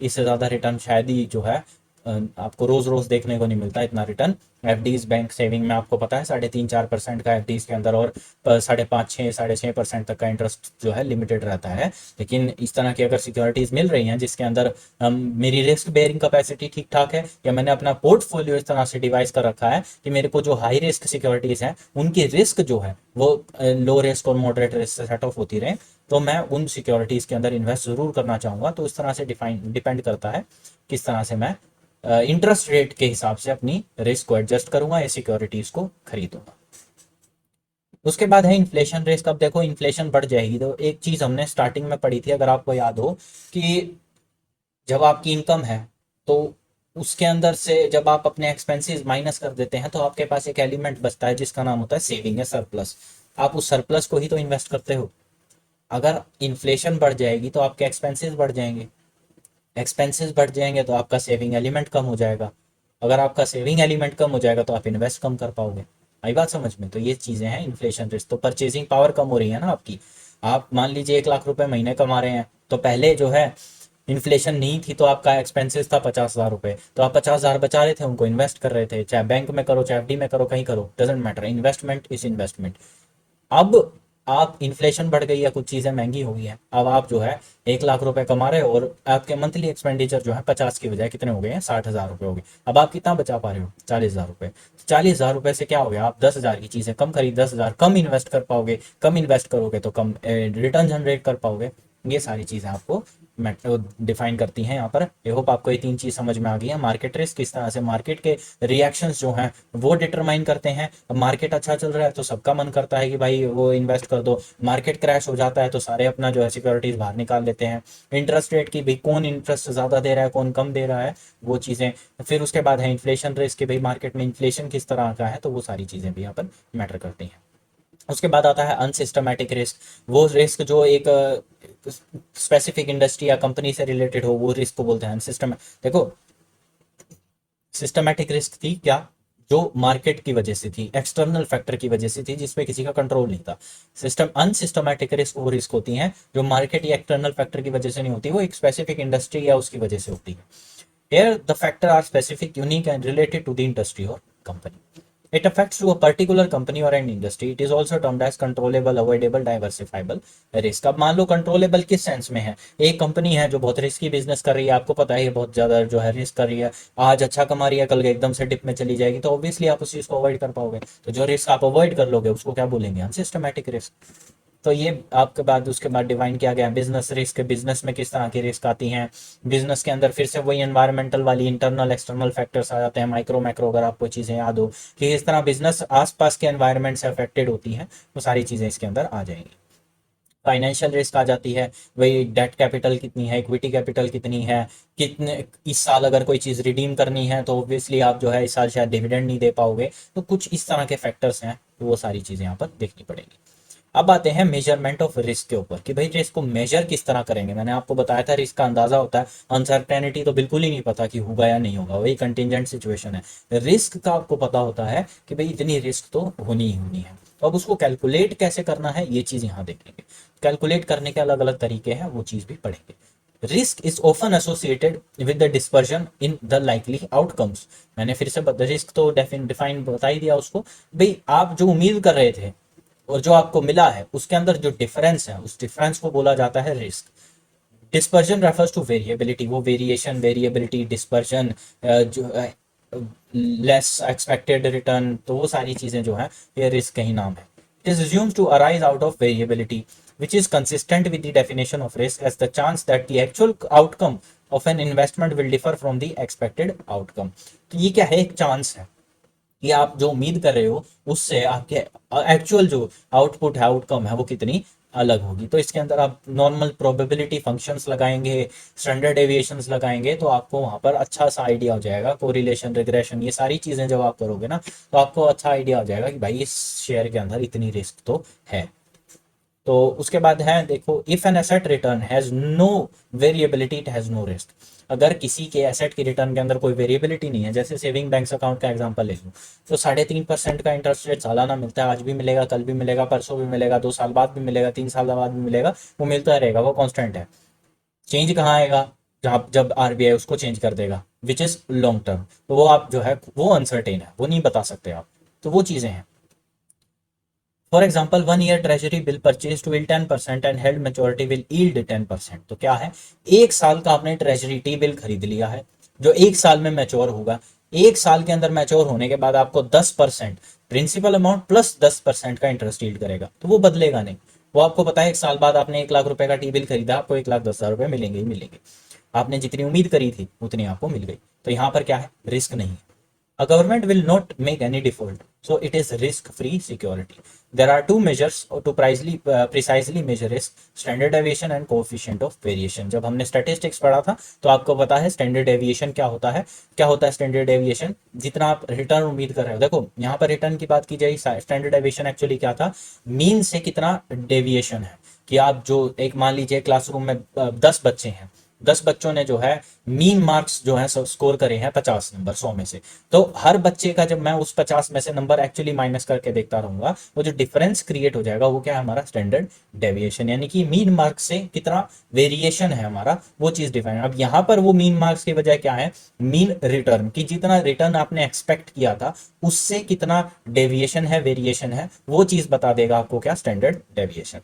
इससे ज़्यादा रिटर्न शायद ही जो है आपको रोज रोज देखने को नहीं मिलता इतना रिटर्न। एफडीज बैंक सेविंग में आपको पता है 3.5-4% का एफडीज के अंदर, और 5.5-6 6.5% तक का इंटरेस्ट जो है लिमिटेड रहता है। लेकिन इस तरह की अगर सिक्योरिटीज मिल रही हैं जिसके अंदर मेरी रिस्क बेयरिंग कैपेसिटी ठीक ठाक है, या मैंने अपना पोर्टफोलियो इस तरह से डिवाइस कर रखा है कि मेरे को जो हाई रिस्क सिक्योरिटीज हैं उनकी रिस्क जो है वो लो रिस्क और मॉडरेट रिस्क से सेट ऑफ होती रहे, तो मैं उन सिक्योरिटीज के अंदर इन्वेस्ट जरूर करना चाहूंगा। तो इस तरह से डिपेंड करता है किस तरह से मैं इंटरेस्ट रेट के हिसाब से अपनी रिस्क को एडजस्ट करूंगा या सिक्योरिटीज को खरीदूंगा। उसके बाद है इन्फ्लेशन रिस्क। अब देखो इन्फ्लेशन बढ़ जाएगी, तो एक चीज हमने स्टार्टिंग में पढ़ी थी, अगर आपको याद हो, कि जब आपकी इनकम है तो उसके अंदर से जब आप अपने एक्सपेंसेस माइनस कर देते हैं, तो आपके पास एक एलिमेंट बचता है जिसका नाम होता है सेविंग या सरप्लस। आप उस सरप्लस को ही तो इन्वेस्ट करते हो। अगर इन्फ्लेशन बढ़ जाएगी तो आपके एक्सपेंसेस बढ़ जाएंगे, एक्सपेंसेस बढ़ जाएंगे तो आपका सेविंग एलिमेंट कम हो जाएगा। अगर आपका सेविंग एलिमेंट कम हो जाएगा तो आप इन्वेस्ट कम कर पाओगे। आई बात समझ में? तो ये चीज़ें हैं इन्फ्लेशन रिस्क। तो परचेजिंग पावर कम हो रही है ना आपकी। आप मान लीजिए 1 लाख रुपए महीने कमा रहे हैं, तो पहले जो है इन्फ्लेशन नहीं थी तो आपका एक्सपेंसेस था 50,000 रुपए, तो आप 50,000 बचा रहे थे, उनको इन्वेस्ट कर रहे थे, चाहे बैंक में करो चाहे एफडी में करो, कहीं करो, doesn't matter, investment is investment. अब आप इन्फ्लेशन बढ़ गई है, कुछ चीज़ें महंगी हो गई हैं, अब आप जो है 1 लाख रुपए कमा रहे हो और आपके मंथली एक्सपेंडिचर जो है 50 की बजाय कितने हो गए हैं, 60,000 रुपए हो गए। अब आप कितना बचा पा रहे हो, 40,000 रुपए। 40,000 रुपए से क्या हो गया, आप 10,000 की चीज़ें कम खरीद, 10,000 कम इन्वेस्ट कर पाओगे, कम इन्वेस्ट करोगे तो कम रिटर्न जनरेट कर पाओगे। ये सारी चीज़ें आपको डिफाइन करती हैं यहाँ पर। आई होप आपको ये तीन चीज समझ में आ गई है। मार्केट रिस्क किस तरह से मार्केट के रिएक्शंस जो हैं वो डिटरमाइन करते हैं। अब मार्केट अच्छा चल रहा है तो सबका मन करता है कि भाई वो इन्वेस्ट कर दो, मार्केट क्रैश हो जाता है तो सारे अपना जो है सिक्योरिटीज बाहर निकाल लेते हैं। इंटरेस्ट रेट की भी, कौन इंटरेस्ट ज्यादा दे रहा है कौन कम दे रहा है, वो चीजें। फिर उसके बाद है इन्फ्लेशन रिस्क, कि भाई मार्केट में इन्फ्लेशन किस तरह का है, तो वो सारी चीजें भी यहाँ पर मैटर करती हैं। उसके बाद आता है अनसिस्टमैटिक रिस्क। वो रिस्क जो एक स्पेसिफिक इंडस्ट्री या कंपनी से रिलेटेड हो, वो रिस्क को बोलते हैं अनसिस्टम। देखो सिस्टमैटिक रिस्क थी क्या, जो मार्केट की वजह से थी, एक्सटर्नल फैक्टर की वजह से थी, जिसपे किसी का कंट्रोल नहीं था। सिस्टम अनसिस्टमैटिक रिस्क वो रिस्क होती हैं जो मार्केट या एक्सटर्नल फैक्टर की वजह से नहीं होती, वो एक स्पेसिफिक इंडस्ट्री या उसकी वजह से होती है। Here, the factor are specific, unique, and related to the industry or company. It affects to a particular company or an industry. It is also termed as controllable, avoidable, diversifiable risk. अब मान लो controllable किस sense में है, एक company है जो बहुत risky business कर रही है, आपको पता है ये बहुत ज्यादा जो है रिस्क कर रही है, आज अच्छा कमा रही है कल एकदम से डिप में चली जाएगी, तो ऑब्वियसली आप उस चीज को अवॉइड कर पाओगे। तो जो रिस्क आप अवॉइड कर लोगे उसको क्या बोलेंगे, अनसिस्टमैटिक रिस्क। तो ये आपके बाद उसके बाद डिवाइन किया गया बिजनेस रिस्क, बिजनेस में किस तरह की रिस्क आती हैं। बिजनेस के अंदर फिर से वही एनवायरमेंटल वाली इंटरनल एक्सटर्नल फैक्टर्स आ जाते हैं, माइक्रो मैक्रो, अगर आपको चीज़ें याद हो कि इस तरह बिजनेस आसपास के एनवायरमेंट से अफेक्टेड होती हैं, वो सारी चीज़ें इसके अंदर आ जाएंगी। फाइनेंशियल रिस्क आ जाती है, वही डेट कैपिटल कितनी है, इक्विटी कैपिटल कितनी है, कितने इस साल अगर कोई चीज़ रिडीम करनी है तो ऑब्वियसली आप जो है इस साल शायद डिविडेंड नहीं दे पाओगे। तो कुछ इस तरह के फैक्टर्स हैं, तो वो सारी चीज़ें यहाँ पर देखनी पड़ेगी। अब आते हैं मेजरमेंट ऑफ रिस्क के ऊपर, कि भाई रिस्क को मेजर किस तरह करेंगे। मैंने आपको बताया था रिस्क का अंदाजा होता है, अनसर्टेनिटी तो बिल्कुल ही नहीं पता कि होगा या नहीं होगा, वही कंटिजेंट सिचुएशन है। रिस्क का आपको पता होता है कि भाई इतनी रिस्क तो होनी ही होनी है। तो अब उसको कैलकुलेट कैसे करना है ये चीज़ यहाँ देखेंगे। कैलकुलेट करने के अलग अलग तरीके हैं, वो चीज़ भी पढ़ेंगे। Risk is often associated with the dispersion in the likely outcomes. मैंने फिर से रिस्क तो डिफाइन बता ही दिया उसको। भाई आप जो उम्मीद कर रहे थे और जो आपको मिला है उसके अंदर जो डिफरेंस है, उस डिफरेंस को बोला जाता है risk. Dispersion refers to variability, वो वेरिएशन, वेरिएबिलिटी, डिस्पर्जन, जो लेस एक्सपेक्टेड रिटर्न, तो वो सारी चीज़ें जो है ये रिस्क का ही नाम है. It is assumed to arise out of variability which is consistent with the definition of risk as the chance that the actual outcome of an investment will differ from the expected outcome. तो ये क्या है, एक chance है कि आप जो उम्मीद कर रहे हो उससे आपके एक्चुअल जो आउटपुट है, आउटकम है, वो कितनी अलग होगी. तो इसके अंदर आप नॉर्मल प्रोबेबिलिटी फंक्शंस लगाएंगे, स्टैंडर्ड डेविएशंस लगाएंगे, तो आपको वहां पर अच्छा सा आइडिया हो जाएगा. कोरिलेशन, रिग्रेशन, ये सारी चीज़ें जब आप करोगे ना, तो आपको अच्छा आइडिया हो जाएगा कि भाई इस शेयर के अंदर इतनी रिस्क तो है. तो उसके बाद है, देखो, if an asset return has no variability it has no risk. अगर किसी के एसेट की रिटर्न के अंदर कोई वेरिएबिलिटी नहीं है, जैसे सेविंग बैंक अकाउंट का एग्जांपल ले लूँ, तो 3.5% का इंटरेस्ट रेट सालाना मिलता है. आज भी मिलेगा, कल भी मिलेगा, परसों भी मिलेगा, 2 साल बाद भी मिलेगा, 3 साल बाद भी मिलेगा, वो मिलता रहेगा, वो कांस्टेंट है. चेंज कहाँ आएगा, जब जब आरबीआई उसको चेंज कर देगा, विच इज लॉन्ग टर्म. तो वो आप जो है वो अनसर्टेन है, वो नहीं बता सकते आप. तो वो चीज़ें हैं. For example 1 year treasury bill purchase to will 10% and held maturity will yield 10%. तो क्या है, 1 साल का आपने ट्रेजरी टी बिल खरीद लिया है जो 1 साल में मैच्योर होगा. 1 साल के अंदर मैच्योर होने के बाद आपको 10% प्रिंसिपल अमाउंट प्लस 10% का इंटरेस्ट ईल्ड करेगा. तो वो बदलेगा नहीं. वो आपको पता है 1 साल बाद आपने 1 लाख रुपए का टी बिल खरीदा, आपको 1,10,000 रुपए मिलेंगे ही मिलेंगे. आपने जितनी उम्मीद करी थी उतनी आपको मिल गई. तो यहाँ पर क्या है, रिस्क नहीं है. A government will not make any default, so it is risk-free security. There are two measures to precisely measure risk: standard deviation and coefficient of variation. जब हमने statistics पढ़ा था तो आपको पता है standard deviation क्या होता है. क्या होता है standard deviation? जितना आप रिटर्न उम्मीद कर रहे हो, देखो यहाँ पर रिटर्न की बात की जाए, standard deviation एक्चुअली क्या था, मीन से कितना डेविएशन है. कि आप जो एक, मान लीजिए क्लासरूम में 10 बच्चे हैं, 10 बच्चों ने जो है मीन मार्क्स जो है स्कोर करे हैं 50 नंबर 100 में से. तो हर बच्चे का जब मैं उस 50 में से नंबर एक्चुअली माइनस करके देखता रहूंगा, वो जो डिफरेंस क्रिएट हो जाएगा वो क्या है, हमारा स्टैंडर्ड डेविएशन. यानी कि मीन मार्क्स से कितना वेरिएशन है हमारा, वो चीज डिफाइन. अब यहाँ पर वो मीन मार्क्स की वजह क्या है, मीन रिटर्न की, जितना रिटर्न आपने एक्सपेक्ट किया था उससे कितना डेविएशन है, वेरिएशन है, वो चीज बता देगा आपको क्या, standard deviation.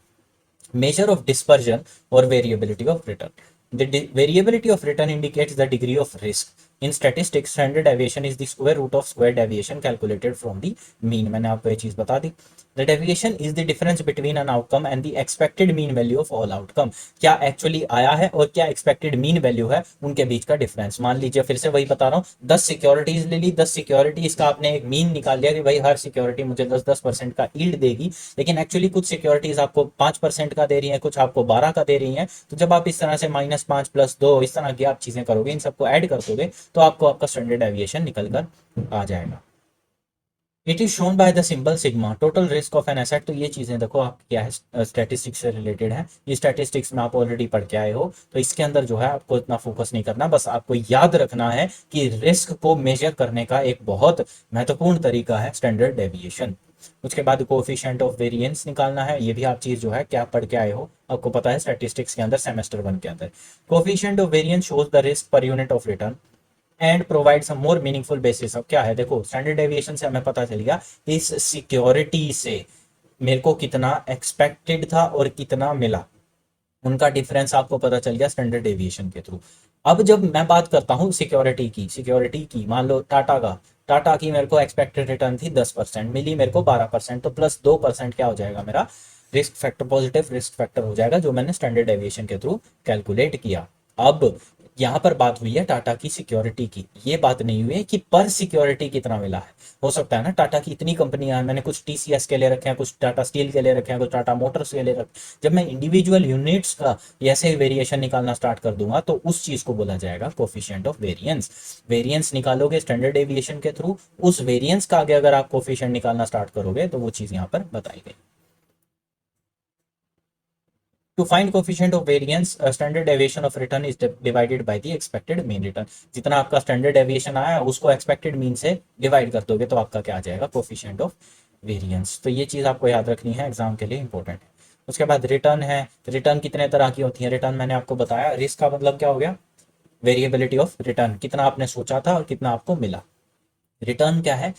Measure of dispersion or variability of return. The variability of return indicates the degree of risk. In statistics, standard deviation is the square root of square deviation calculated from the mean. मैंने आपको ये चीज बता दी. The deviation is the difference between an outcome and the expected mean value of all outcome. क्या actually आया है और क्या एक्सपेक्टेड मीन वैल्यू है, उनके बीच का डिफरेंस. मान लीजिए, फिर से वही बता रहा हूँ, 10 सिक्योरिटीज ले ली, 10 सिक्योरिटीज का आपने एक मीन निकाल लिया कि भाई हर सिक्योरिटी मुझे 10-10% का यील्ड देगी, लेकिन एक्चुअली कुछ सिक्योरिटीज आपको 5% का दे रही है, कुछ आपको 12 का दे रही है. तो जब आप इस तरह से -5 +2 इस तरह की आप चीजें करोगे, इन सबको ऐड कर दोगे, तो आपको आपका स्टैंडर्ड डेविएशन निकल कर आ जाएगा. It is shown by the symbol sigma, total risk of an asset. तो ये चीजें देखो आप क्या है, स्टैटिस्टिक्स से रिलेटेड है. ये स्टैटिस्टिक्स में आप ऑलरेडी पढ़ के आए हो, तो इसके अंदर जो है आपको इतना फोकस नहीं करना. बस आपको याद रखना है कि रिस्क को मेजर करने का एक बहुत महत्वपूर्ण तरीका है स्टैंडर्ड डेविएशन. उसके बाद कोएफिशिएंट ऑफ वेरिएंस निकालना है. ये भी आप चीज जो है क्या पढ़ के आए हो, आपको पता है स्टैटिस्टिक्स के अंदर सेमेस्टर 1 के अंदर. Coefficient of variance shows the risk per unit of return and provide some more meaningful basis. अब क्या है, देखो स्टैंडर्ड डेविएशन से हमें पता चल गया इस सिक्योरिटी से मेरे को कितना एक्सपेक्टेड था और कितना मिला, उनका डिफरेंस आपको पता चल गया स्टैंडर्ड डेविएशन के थ्रू. अब जब मैं बात करता हूँ सिक्योरिटी की मान लो टाटा की मेरे को एक्सपेक्टेड रिटर्न थी 10%, मिली मेरे को 12%, तो प्लस 2% क्या हो जाएगा, मेरा risk factor, positive risk factor हो जाएगा, जो मैंने स्टैंडर्ड डेविएशन के थ्रू कैलकुलेट किया. अब यहाँ पर बात हुई है टाटा की सिक्योरिटी की, ये बात नहीं हुई है कि पर सिक्योरिटी कितना मिला है. हो सकता है ना, टाटा की इतनी कंपनियां हैं, मैंने कुछ टीसीएस के लिए रखे हैं, कुछ टाटा स्टील के लिए रखे हैं, कुछ टाटा मोटर्स के लिए रखे. जब मैं इंडिविजुअल यूनिट्स का ऐसे वेरिएशन निकालना स्टार्ट कर दूंगा, तो उस चीज को बोला जाएगा कोफिशिएंट ऑफ वेरिएंस. वेरिएंस निकालोगे स्टैंडर्ड डेविएशन के थ्रू, उस वेरिएंस का आगे अगर आप कोफिशिएंट निकालना स्टार्ट करोगे, तो वो चीज यहाँ पर बताई गई. To find coefficient of variance, standard deviation of return is divided by the expected mean return. जितना आपका स्टैंडर्ड डेविएशन आया उसको एक्सपेक्टेड मीन से डिवाइड कर दोगे, तो आपका क्या आ जाएगा, कोफिशिएंट ऑफ वेरिएंस. तो ये चीज़ आपको याद रखनी है, एग्जाम के लिए इंपॉर्टेंट है. उसके बाद रिटर्न है. रिटर्न कितने तरह की होती है, रिटर्न मैंने आपको बताया. रिस्क का मतलब क्या हो गया, वेरिएबिलिटी ऑफ रिटर्न, कितना आपने सोचा था और कितना आपको मिला. रिटर्न क्या है,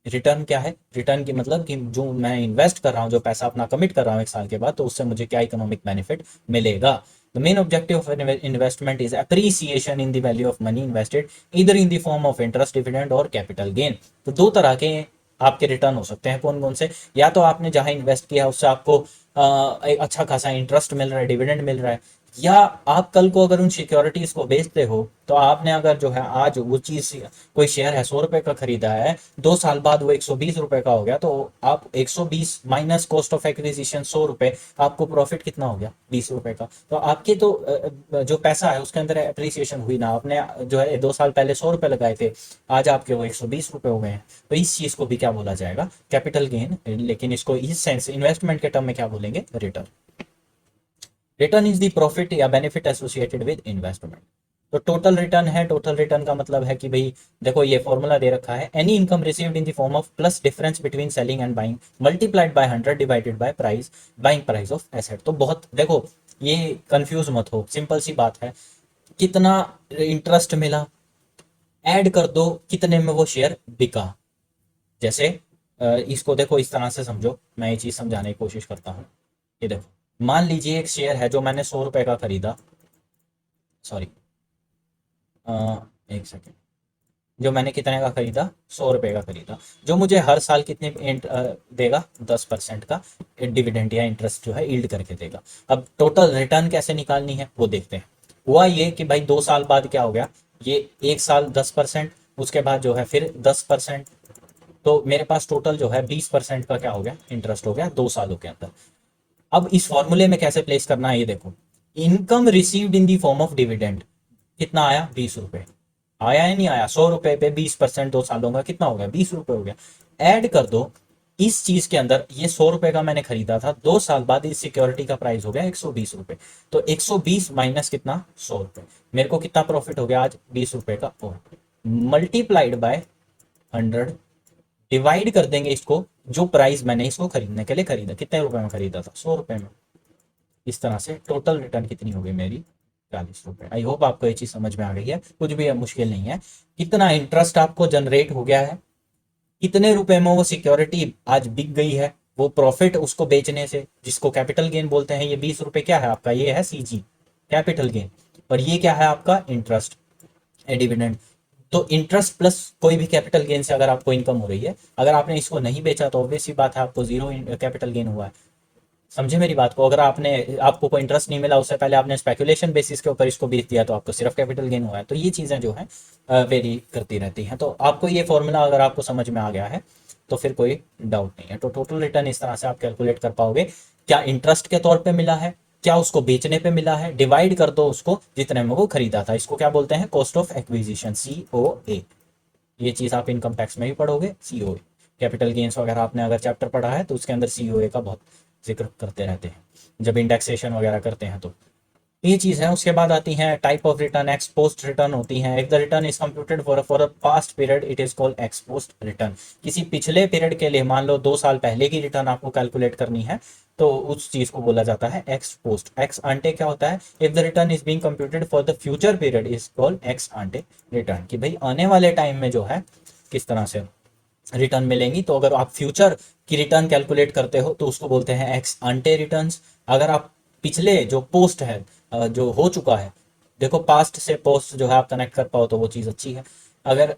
रिटर्न क्या है, रिटर्न की मतलब कि जो मैं इन्वेस्ट कर रहा हूँ, जो पैसा अपना कमिट कर रहा हूँ 1 साल के बाद, तो उससे मुझे क्या इकोनॉमिक बेनिफिट मिलेगा. The main objective of investment is appreciation in the value of money invested either in the form of interest, dividend और कैपिटल गेन। तो दो तरह के आपके रिटर्न हो सकते हैं, कौन कौन से? या तो आपने जहां इन्वेस्ट किया उससे आपको एक अच्छा खासा इंटरेस्ट मिल रहा है, डिविडेंड मिल रहा है, या आप कल को अगर उन सिक्योरिटीज को बेचते हो तो आपने अगर जो है आज वो चीज, कोई शेयर है 100 रुपए का खरीदा है, 2 साल बाद वो 120 रुपए का हो गया, तो आप 120 माइनस कॉस्ट ऑफ एक्विजिशन 100 रुपए, आपको प्रॉफिट कितना हो गया? 20 रुपए का। तो आपके तो जो पैसा है उसके अंदर अप्रिसिएशन हुई ना, आपने जो है 2 साल पहले 100 रुपए लगाए थे, आज आपके वो 120 रुपए हो गए हैं। तो इस चीज को भी क्या बोला जाएगा? Capital gain. लेकिन इसको इस सेंस इन्वेस्टमेंट के टर्म में क्या बोलेंगे? Return. Return is the profit या बेनिफिट एसोसिएटेड विद इन्वेस्टमेंट। तो टोटल रिटर्न है, टोटल रिटर्न का मतलब है कि भाई देखो ये फॉर्मूला दे रखा है, any income received in the form of plus difference between selling and buying multiplied by 100 divided by price, buying price of asset. तो बहुत देखो ये कंफ्यूज मत हो, सिंपल सी बात है, कितना इंटरेस्ट मिला ऐड कर दो कितने में वो शेयर बिका। जैसे इसको देखो इस तरह से समझो, मैं ये चीज समझाने की कोशिश करता हूँ। ये देखो, मान लीजिए एक शेयर है जो मैंने 100 रुपए का खरीदा, सॉरी एक सेकेंड, जो मैंने कितने का खरीदा? 100 रुपए का खरीदा, जो मुझे हर साल कितने देगा? 10% का डिविडेंड या इंटरेस्ट जो है यील्ड करके देगा। अब टोटल रिटर्न कैसे निकालनी है वो देखते हैं। हुआ ये कि भाई 2 साल बाद क्या हो गया, ये एक साल 10%, उसके बाद जो है फिर 10%, तो मेरे पास टोटल जो है 20% का क्या हो गया? इंटरेस्ट हो गया 2 सालों के अंदर। अब इस फॉर्मूले में कैसे प्लेस करना है ये देखो, income received in the form of dividend कितना आया? 20 रुपए आया है, नहीं आया? 100 रुपए पे 20% 2 सालों का कितना हो गया? 20 रुपए हो गया। ऐड कर दो इस चीज के अंदर, ये 100 रुपए का मैंने खरीदा था, 2 साल बाद इस सिक्योरिटी का प्राइस हो गया 120 रुपए, तो 120 माइनस कितना? 100 रुपए, मेरे को कितना प्रॉफिट हो गया आज? 20 रुपए का। और मल्टीप्लाइड बाय 100, डिवाइड कर देंगे इसको, जो प्राइस मैंने इसको खरीदने के लिए खरीदा, कितने रुपए में खरीदा था? 100 रुपए में। इस तरह से टोटल रिटर्न कितनी हो गई मेरी? 40 रुपए। आई होप आपको ये चीज समझ में आ गई है, कुछ भी मुश्किल नहीं है। कितना इंटरेस्ट आपको जनरेट हो गया है, कितने रुपए में वो सिक्योरिटी आज बिक गई है, वो प्रॉफिट उसको बेचने से, जिसको कैपिटल गेन बोलते हैं। ये 20 रुपए क्या है आपका? ये है सीजी, कैपिटल गेन। और ये क्या है आपका? Interest, dividend. तो इंटरेस्ट प्लस कोई भी कैपिटल गेन से अगर आपको इनकम हो रही है, अगर आपने इसको नहीं बेचा तो ऑब्वियस सी बात है आपको जीरो कैपिटल गेन हुआ है। समझे मेरी बात को? अगर आपको कोई इंटरेस्ट नहीं मिला, उससे पहले आपने स्पेकुलेशन बेसिस के ऊपर इसको बेच दिया, तो आपको सिर्फ कैपिटल गेन हुआ है। तो ये चीज़ें जो है वेरी करती रहती हैं। तो आपको ये फॉर्मूला अगर आपको समझ में आ गया है तो फिर कोई डाउट नहीं है। तो टोटल रिटर्न इस तरह से आप कैलकुलेट कर पाओगे, क्या इंटरेस्ट के तौर पे मिला है, क्या उसको बेचने पे मिला है, डिवाइड कर दो उसको जितने में वो खरीदा था। इसको क्या बोलते हैं? Cost of acquisition, COA। ये चीज़ आप इनकम टैक्स में भी पढ़ोगे, COA। कैपिटल गेन्स वगैरह आपने अगर चैप्टर पढ़ा है तो उसके अंदर COA का बहुत जिक्र करते रहते हैं जब इंडेक्सेशन वगैरह करते हैं। तो ये चीज़ है। उसके बाद आती हैं type of return, x post return होती हैं। If the return is computed for a past period it is called x post return. किसी पिछले पीरियड के लिए, मान लो 2 साल पहले की रिटर्न आपको कैलकुलेट करनी है, तो उस चीज को बोला जाता है एक्स पोस्ट। एक्स आंटे क्या होता है? If the return is being computed for the future period is called ex ante return. कि भाई आने वाले टाइम में जो है किस तरह से रिटर्न मिलेंगी। तो अगर आप फ्यूचर की रिटर्न कैलकुलेट करते हो तो उसको बोलते हैं एक्स आंटे रिटर्न्स। अगर आप पिछले जो पोस्ट है, जो हो चुका है, देखो पास्ट से पोस्ट जो है आप कनेक्ट कर पाओ तो वो चीज़ अच्छी है। अगर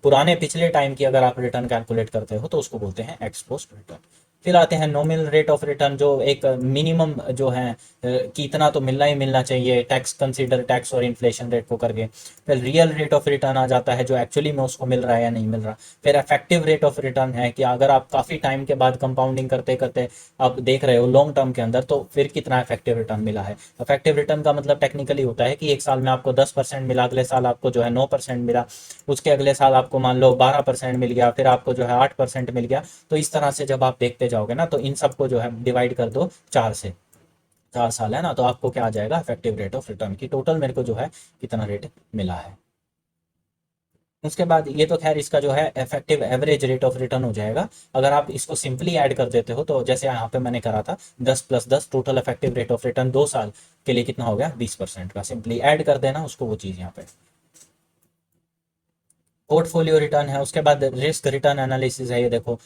पुराने पिछले टाइम की अगर आप रिटर्न कैलकुलेट करते हो तो उसको बोलते हैं एक्स पोस्ट रिटर्न। फिर आते हैं नॉमिनल रेट ऑफ रिटर्न, जो एक मिनिमम जो है कि इतना तो मिलना ही मिलना चाहिए, टैक्स कंसीडर टैक्स और इन्फ्लेशन रेट को करके। फिर रियल रेट ऑफ रिटर्न आ जाता है, जो एक्चुअली में उसको मिल रहा है या नहीं मिल रहा। फिर इफेक्टिव रेट ऑफ रिटर्न है कि अगर आप काफ़ी टाइम के बाद कंपाउंडिंग करते करते आप देख रहे हो लॉन्ग टर्म के अंदर, तो फिर कितना इफेक्टिव रिटर्न मिला है। इफेक्टिव रिटर्न का मतलब टेक्निकली होता है कि एक साल में आपको 10% मिला, अगले साल आपको जो है 9% मिला, उसके अगले साल आपको मान लो 12% मिल गया, फिर आपको जो है 8% मिल गया। तो इस तरह से जब आप देखते जाओगे ना, तो इन सबको जो है डिवाइड कर दो 4 से, 4 साल है ना, तो आपको क्या आ जाएगा? इफेक्टिव रेट ऑफ रिटर्न की टोटल मेरे को जो है कितना रेट मिला है। उसके बाद ये तो खैर इसका जो है effective average rate of return हो जाएगा। अगर आप इसको सिंपली ऐड कर देते हो तो जैसे यहाँ पे मैंने करा था 10 + 10 total effective rate of return 2 साल के लिए कितना हो गया? 20% का। सिंपली ऐड कर देना उसको, वो चीज़ यहाँ पे। पोर्टफोलियो रिटर्न है। उसके बाद रिस्क रिटर्न एनालिसिस है। ये देखो,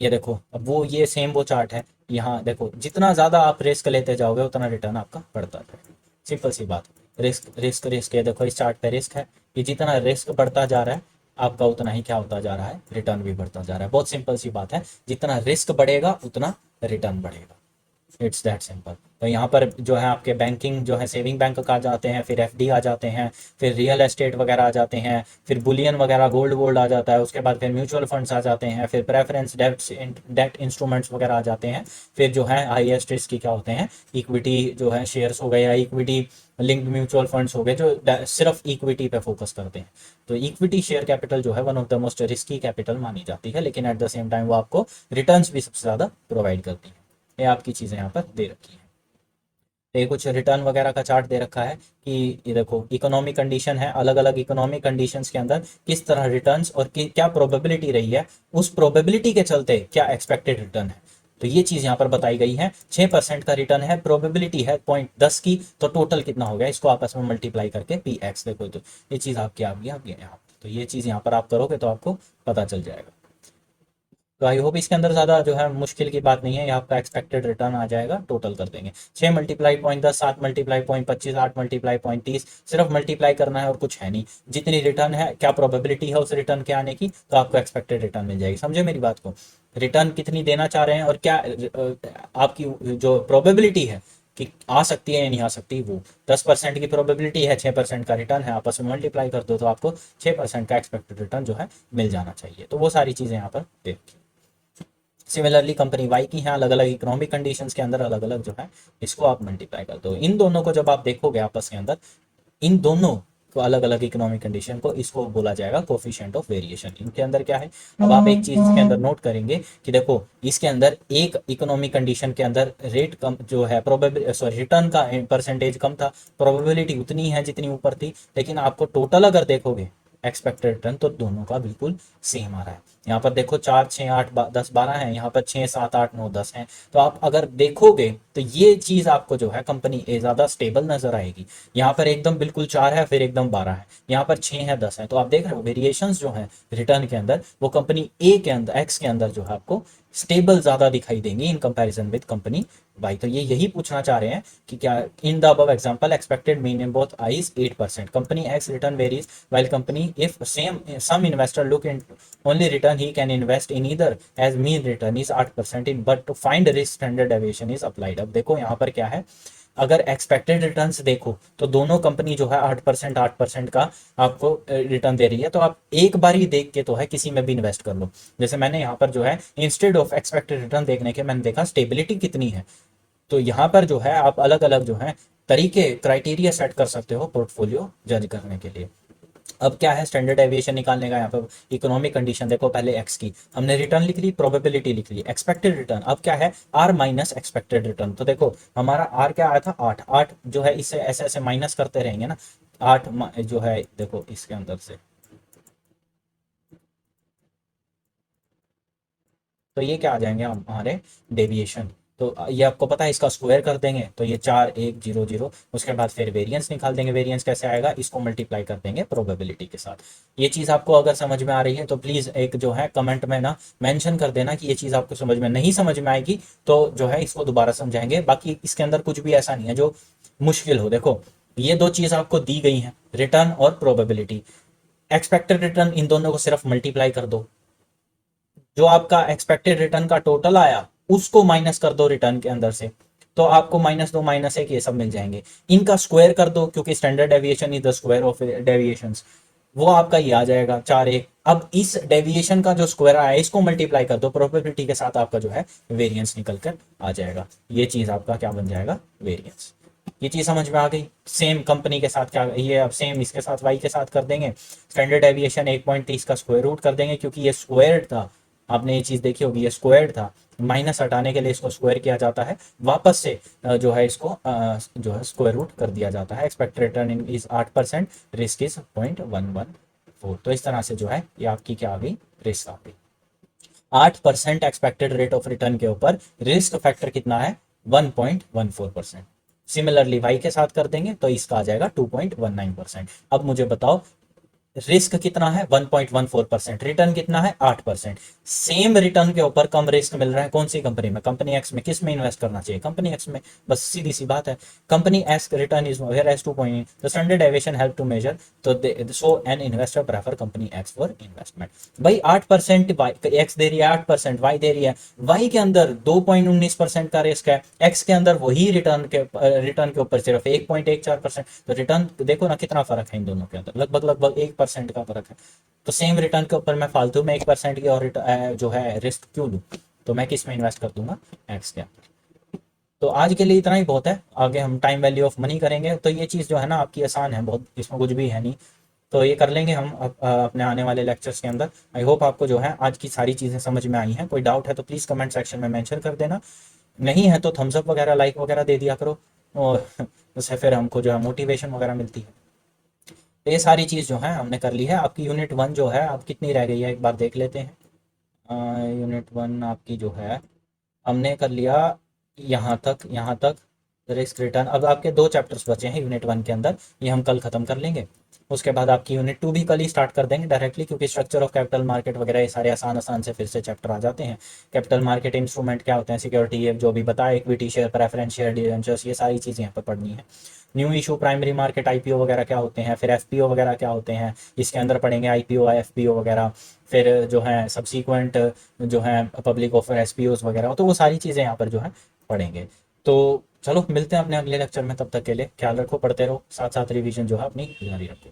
ये देखो, अब वो ये सेम वो चार्ट है। यहाँ देखो जितना ज़्यादा आप रिस्क लेते जाओगे उतना रिटर्न आपका बढ़ता जाएगा, सिंपल सी बात। रिस्क रिस्क रिस्क है, देखो इस चार्ट पे रिस्क है कि जितना रिस्क बढ़ता जा रहा है आपका उतना ही क्या होता जा रहा है, रिटर्न भी बढ़ता जा रहा है। बहुत सिंपल सी बात है, जितना रिस्क बढ़ेगा उतना रिटर्न बढ़ेगा, इट्स दैट सिंपल। तो यहाँ पर जो है आपके बैंकिंग जो है सेविंग बैंक आ जाते हैं, फिर एफडी आ जाते हैं, फिर रियल एस्टेट वगैरह आ जाते हैं, फिर बुलियन वगैरह गोल्ड वोल्ड आ जाता है, उसके बाद फिर म्यूचुअल फंड्स आ जाते हैं, फिर प्रेफरेंस डेट इंस्ट्रूमेंट्स वगैरह आ जाते हैं, फिर जो है हाईएस्ट रिस्क की क्या होते हैं, इक्विटी जो है शेयर्स हो गए या इक्विटी लिंक्ड म्यूचुअल फंड्स हो गए जो सिर्फ इक्विटी पे फोकस करते हैं। तो इक्विटी शेयर कैपिटल जो है one of the most risky capital मानी जाती है, लेकिन एट द सेम टाइम वो आपको रिटर्न्स भी सबसे ज़्यादा प्रोवाइड करती है। ये आपकी चीज़ें यहाँ पर दे रखी है। तो ये कुछ रिटर्न वगैरह का चार्ट दे रखा है कि ये देखो इकोनॉमिक कंडीशन है, अलग अलग इकोनॉमिक कंडीशंस के अंदर किस तरह रिटर्न्स और क्या प्रोबेबिलिटी रही है, उस प्रोबेबिलिटी के चलते क्या एक्सपेक्टेड रिटर्न है। तो ये चीज़ यहाँ पर बताई गई है। 6% का रिटर्न है, प्रोबेबिलिटी है 0.10 की, तो टोटल कितना हो गया, इसको आपस में मल्टीप्लाई करके पी एक्स देखो, तो ये चीज़ आपकी आ गई आपके यहाँ। तो ये चीज़ यहाँ पर आप करोगे तो आपको पता चल जाएगा। तो आई होप इसके अंदर ज़्यादा जो है मुश्किल की बात नहीं है, ये आपका एक्सपेक्टेड रिटर्न आ जाएगा, टोटल कर देंगे 6 मल्टीप्लाई 0.10, 7 मल्टीप्लाई 0.25, 8 मल्टीप्लाई 0.30, सिर्फ मल्टीप्लाई करना है और कुछ है नहीं। जितनी रिटर्न है, क्या प्रोबेबिलिटी है उस रिटर्न के आने की, तो आपको एक्सपेक्टेड रिटर्न मिल जाएगी। समझे मेरी बात को, रिटर्न कितनी देना चाह रहे हैं और क्या आपकी जो प्रोबेबिलिटी है कि आ सकती है या नहीं आ सकती, वो 10% की प्रोबेबिलिटी है, 6% का रिटर्न है, आपस में मल्टीप्लाई कर दो तो आपको 6% का एक्सपेक्टेड रिटर्न जो है मिल जाना चाहिए। तो वो सारी चीज़ें यहाँ पर देखिए। सिमिलरली कंपनी वाई की हैं अलग अलग इकोनॉमिक कंडीशंस के अंदर अलग अलग जो है, इसको आप मल्टीप्लाई कर दो। इन दोनों को जब आप देखोगे आपस के अंदर, इन दोनों को अलग अलग इकोनॉमिक कंडीशन को, इसको बोला जाएगा कोफिशिएंट ऑफ वेरिएशन। इनके अंदर क्या है, अब आप एक चीज के अंदर नोट करेंगे कि देखो इसके अंदर एक इकोनॉमिक कंडीशन के अंदर रेट कम जो है, प्रोबेबिलिटी सॉरी रिटर्न का परसेंटेज कम था, प्रोबेबिलिटी उतनी है जितनी ऊपर थी, लेकिन आपको टोटल अगर देखोगे एक्सपेक्टेड रिटर्न तो दोनों का बिल्कुल सेम आ रहा है। यहाँ पर देखो 4 6 8 10 12 है, यहाँ पर 6 7 8 9 10 है। तो आप अगर देखोगे तो ये चीज आपको जो है कंपनी ए ज्यादा स्टेबल नजर आएगी। यहाँ पर एकदम बिल्कुल 4 है, फिर एकदम 12 है, यहाँ पर 6 है 10 है। तो आप देख रहे हो वेरिएशंस जो है रिटर्न के अंदर, वो कंपनी ए के अंदर एक्स के अंदर जो है आपको स्टेबल ज्यादा दिखाई देंगी in comparison with company Y. तो ये यही पूछना चाह रहे हैं कि क्या in the above example expected mean in both is 8%, company X return varies while company if some investor look in only return he can invest in either as mean return is 8% in, but to find risk standard deviation is applied। अब देखो यहाँ पर क्या है, अगर expected returns देखो तो दोनों कंपनी जो है 8% का आपको रिटर्न दे रही है। तो आप एक बार ही देख के तो है किसी में भी इन्वेस्ट कर लो। जैसे मैंने यहाँ पर जो है इंस्टेड ऑफ एक्सपेक्टेड रिटर्न देखने के मैंने देखा स्टेबिलिटी कितनी है। तो यहाँ पर जो है आप अलग अलग जो है तरीके क्राइटेरिया सेट कर सकते हो पोर्टफोलियो जज करने के लिए। अब क्या है स्टैंडर्ड डेविएशन निकालने का, यहाँ पर इकोनॉमिक कंडीशन देखो, पहले एक्स की हमने रिटर्न लिख ली, प्रोबेबिलिटी लिख ली, एक्सपेक्टेड रिटर्न अब क्या है आर माइनस एक्सपेक्टेड रिटर्न। तो देखो हमारा आर क्या आया था 8, 8 जो है इससे ऐसे ऐसे माइनस करते रहेंगे ना, 8 जो है देखो इसके अंदर से, तो ये क्या आ जाएंगे हमारे डेविएशन। तो ये आपको पता है, इसका स्क्वायर कर देंगे तो ये 4 1 0 0, उसके बाद फिर वेरिएंस निकाल देंगे। वेरिएंस कैसे आएगा, इसको मल्टीप्लाई कर देंगे प्रोबेबिलिटी के साथ। ये चीज़ आपको अगर समझ में आ रही है तो प्लीज़ एक जो है कमेंट में ना मेंशन कर देना कि ये चीज़ आपको समझ में नहीं समझ में आएगी, तो जो है इसको दोबारा समझाएंगे। बाकी इसके अंदर कुछ भी ऐसा नहीं है जो मुश्किल हो। देखो ये दो चीज़ आपको दी गई हैं, रिटर्न और प्रोबेबिलिटी, एक्सपेक्टेड रिटर्न, इन दोनों को सिर्फ मल्टीप्लाई कर दो, जो आपका एक्सपेक्टेड रिटर्न का टोटल आया उसको माइनस कर दो रिटर्न के अंदर से, तो आपको -2 -1 ये सब मिल जाएंगे। इनका स्क्वायर कर दो क्योंकि standard deviation is the square of deviations, वो आपका ये आ जाएगा 4 1। अब इस डेविएशन का जो स्क्वायर आया इसको मल्टीप्लाई कर दो प्रोबेबिलिटी के साथ, आपका जो है वेरिएंस निकल कर आ जाएगा। ये चीज आपका क्या बन जाएगा, वेरिएंस। ये चीज समझ में आ गई। सेम कंपनी के साथ क्या, ये अब सेम इसके साथ वाई के साथ कर देंगे, स्टैंडर्ड डेविएशन 1.30 का स्क्वायर रूट कर देंगे क्योंकि ये स्क्वायर्ड था, आपने ये चीज देखी होगी, ये स्क्वायर्ड था, माइनस हटाने के लिए इसको स्क्वायर किया जाता है, वापस से जो है इसको जो है स्क्वायर रूट कर दिया जाता है। Expected return is 8%, risk is 0.114। तो इस तरह से जो है ये आपकी क्या आ गई, रिस्क आ गई। 8% एक्सपेक्टेड रेट ऑफ रिटर्न के ऊपर रिस्क फैक्टर कितना है, 1.14%। सिमिलरली वाई के साथ कर देंगे तो इसका आ जाएगा 2.19%। अब मुझे बताओ रिस्क कितना है 1.14%, रिटर्न कितना है 8%। सेम रिटर्न के ऊपर कम रिस्क मिल रहा है कौन सी कंपनी में, कंपनी एक्स में। किस में इन्वेस्ट करना चाहिए, कंपनी एक्स में, बस सीधी सी बात है। Company X return is whereas 2 the standard deviation help to measure, तो so an investor prefer company X for investment. भाई 8% एक्स दे रही है, 8% वाई दे रही है, वाई के अंदर 2.19% का रिस्क है, एक्स के अंदर वही रिटर्न के ऊपर सिर्फ 1.14%। तो रिटर्न देखो ना कितना फर्क है इन दोनों के अंदर, लगभग लगभग 1% का फर्क है। तो सेम रिटर्न के ऊपर मैं फालतू में 1% की और जो है रिस्क क्यों लूँ। तो मैं किस में इन्वेस्ट कर दूंगा, एक्स के। तो आज के लिए इतना ही बहुत है, आगे हम टाइम वैल्यू ऑफ मनी करेंगे। तो ये चीज़ जो है ना आपकी आसान है बहुत, इसमें कुछ भी है नहीं। तो ये कर लेंगे हम अपने आने वाले लेक्चर्स के अंदर। आई होप आपको जो है आज की सारी चीज़ें समझ में आई हैं। कोई डाउट है तो प्लीज़ कमेंट सेक्शन में मेंशन कर देना, नहीं है तो थम्स अप वगैरह लाइक वगैरह दे दिया करो, और उससे फिर हमको जो है मोटिवेशन वगैरह मिलती है। तो ये सारी चीज़ जो है हमने कर ली है। आपकी यूनिट 1 जो है अब कितनी रह गई है एक बार देख लेते हैं। यूनिट 1 आपकी जो है हमने कर लिया यहाँ तक रिस्क रिटर्न। अब आपके 2 चैप्टर्स बचे हैं यूनिट 1 के अंदर, ये हम कल ख़त्म कर लेंगे। उसके बाद आपकी यूनिट 2 भी कल ही स्टार्ट कर देंगे डायरेक्टली, क्योंकि स्ट्रक्चर ऑफ कैपिटल मार्केट वगैरह ये सारे आसान आसान से फिर से चैप्टर आ जाते हैं। कैपिटल मार्केट इंस्ट्रूमेंट क्या होते हैं, सिक्योरिटी ये जो भी बताया, equity share, preference share, debentures, ये सारी चीज़ें यहाँ पर पढ़नी है। New issue primary market IPO वगैरह क्या होते हैं, फिर एफपीओ वगैरह क्या होते हैं, इसके अंदर पढ़ेंगे आईपीओ एफपीओ वगैरह। फिर जो है सब्सीक्वेंट जो है पब्लिक ऑफर एसपीओज वगैरह, तो वो सारी चीज़ें यहाँ पर जो है पढ़ेंगे। तो चलो मिलते हैं अपने अगले लेक्चर में, तब तक के लिए ख्याल रखो, पढ़ते रहो, साथ साथ रिवीजन जो है अपनी जारी रखो।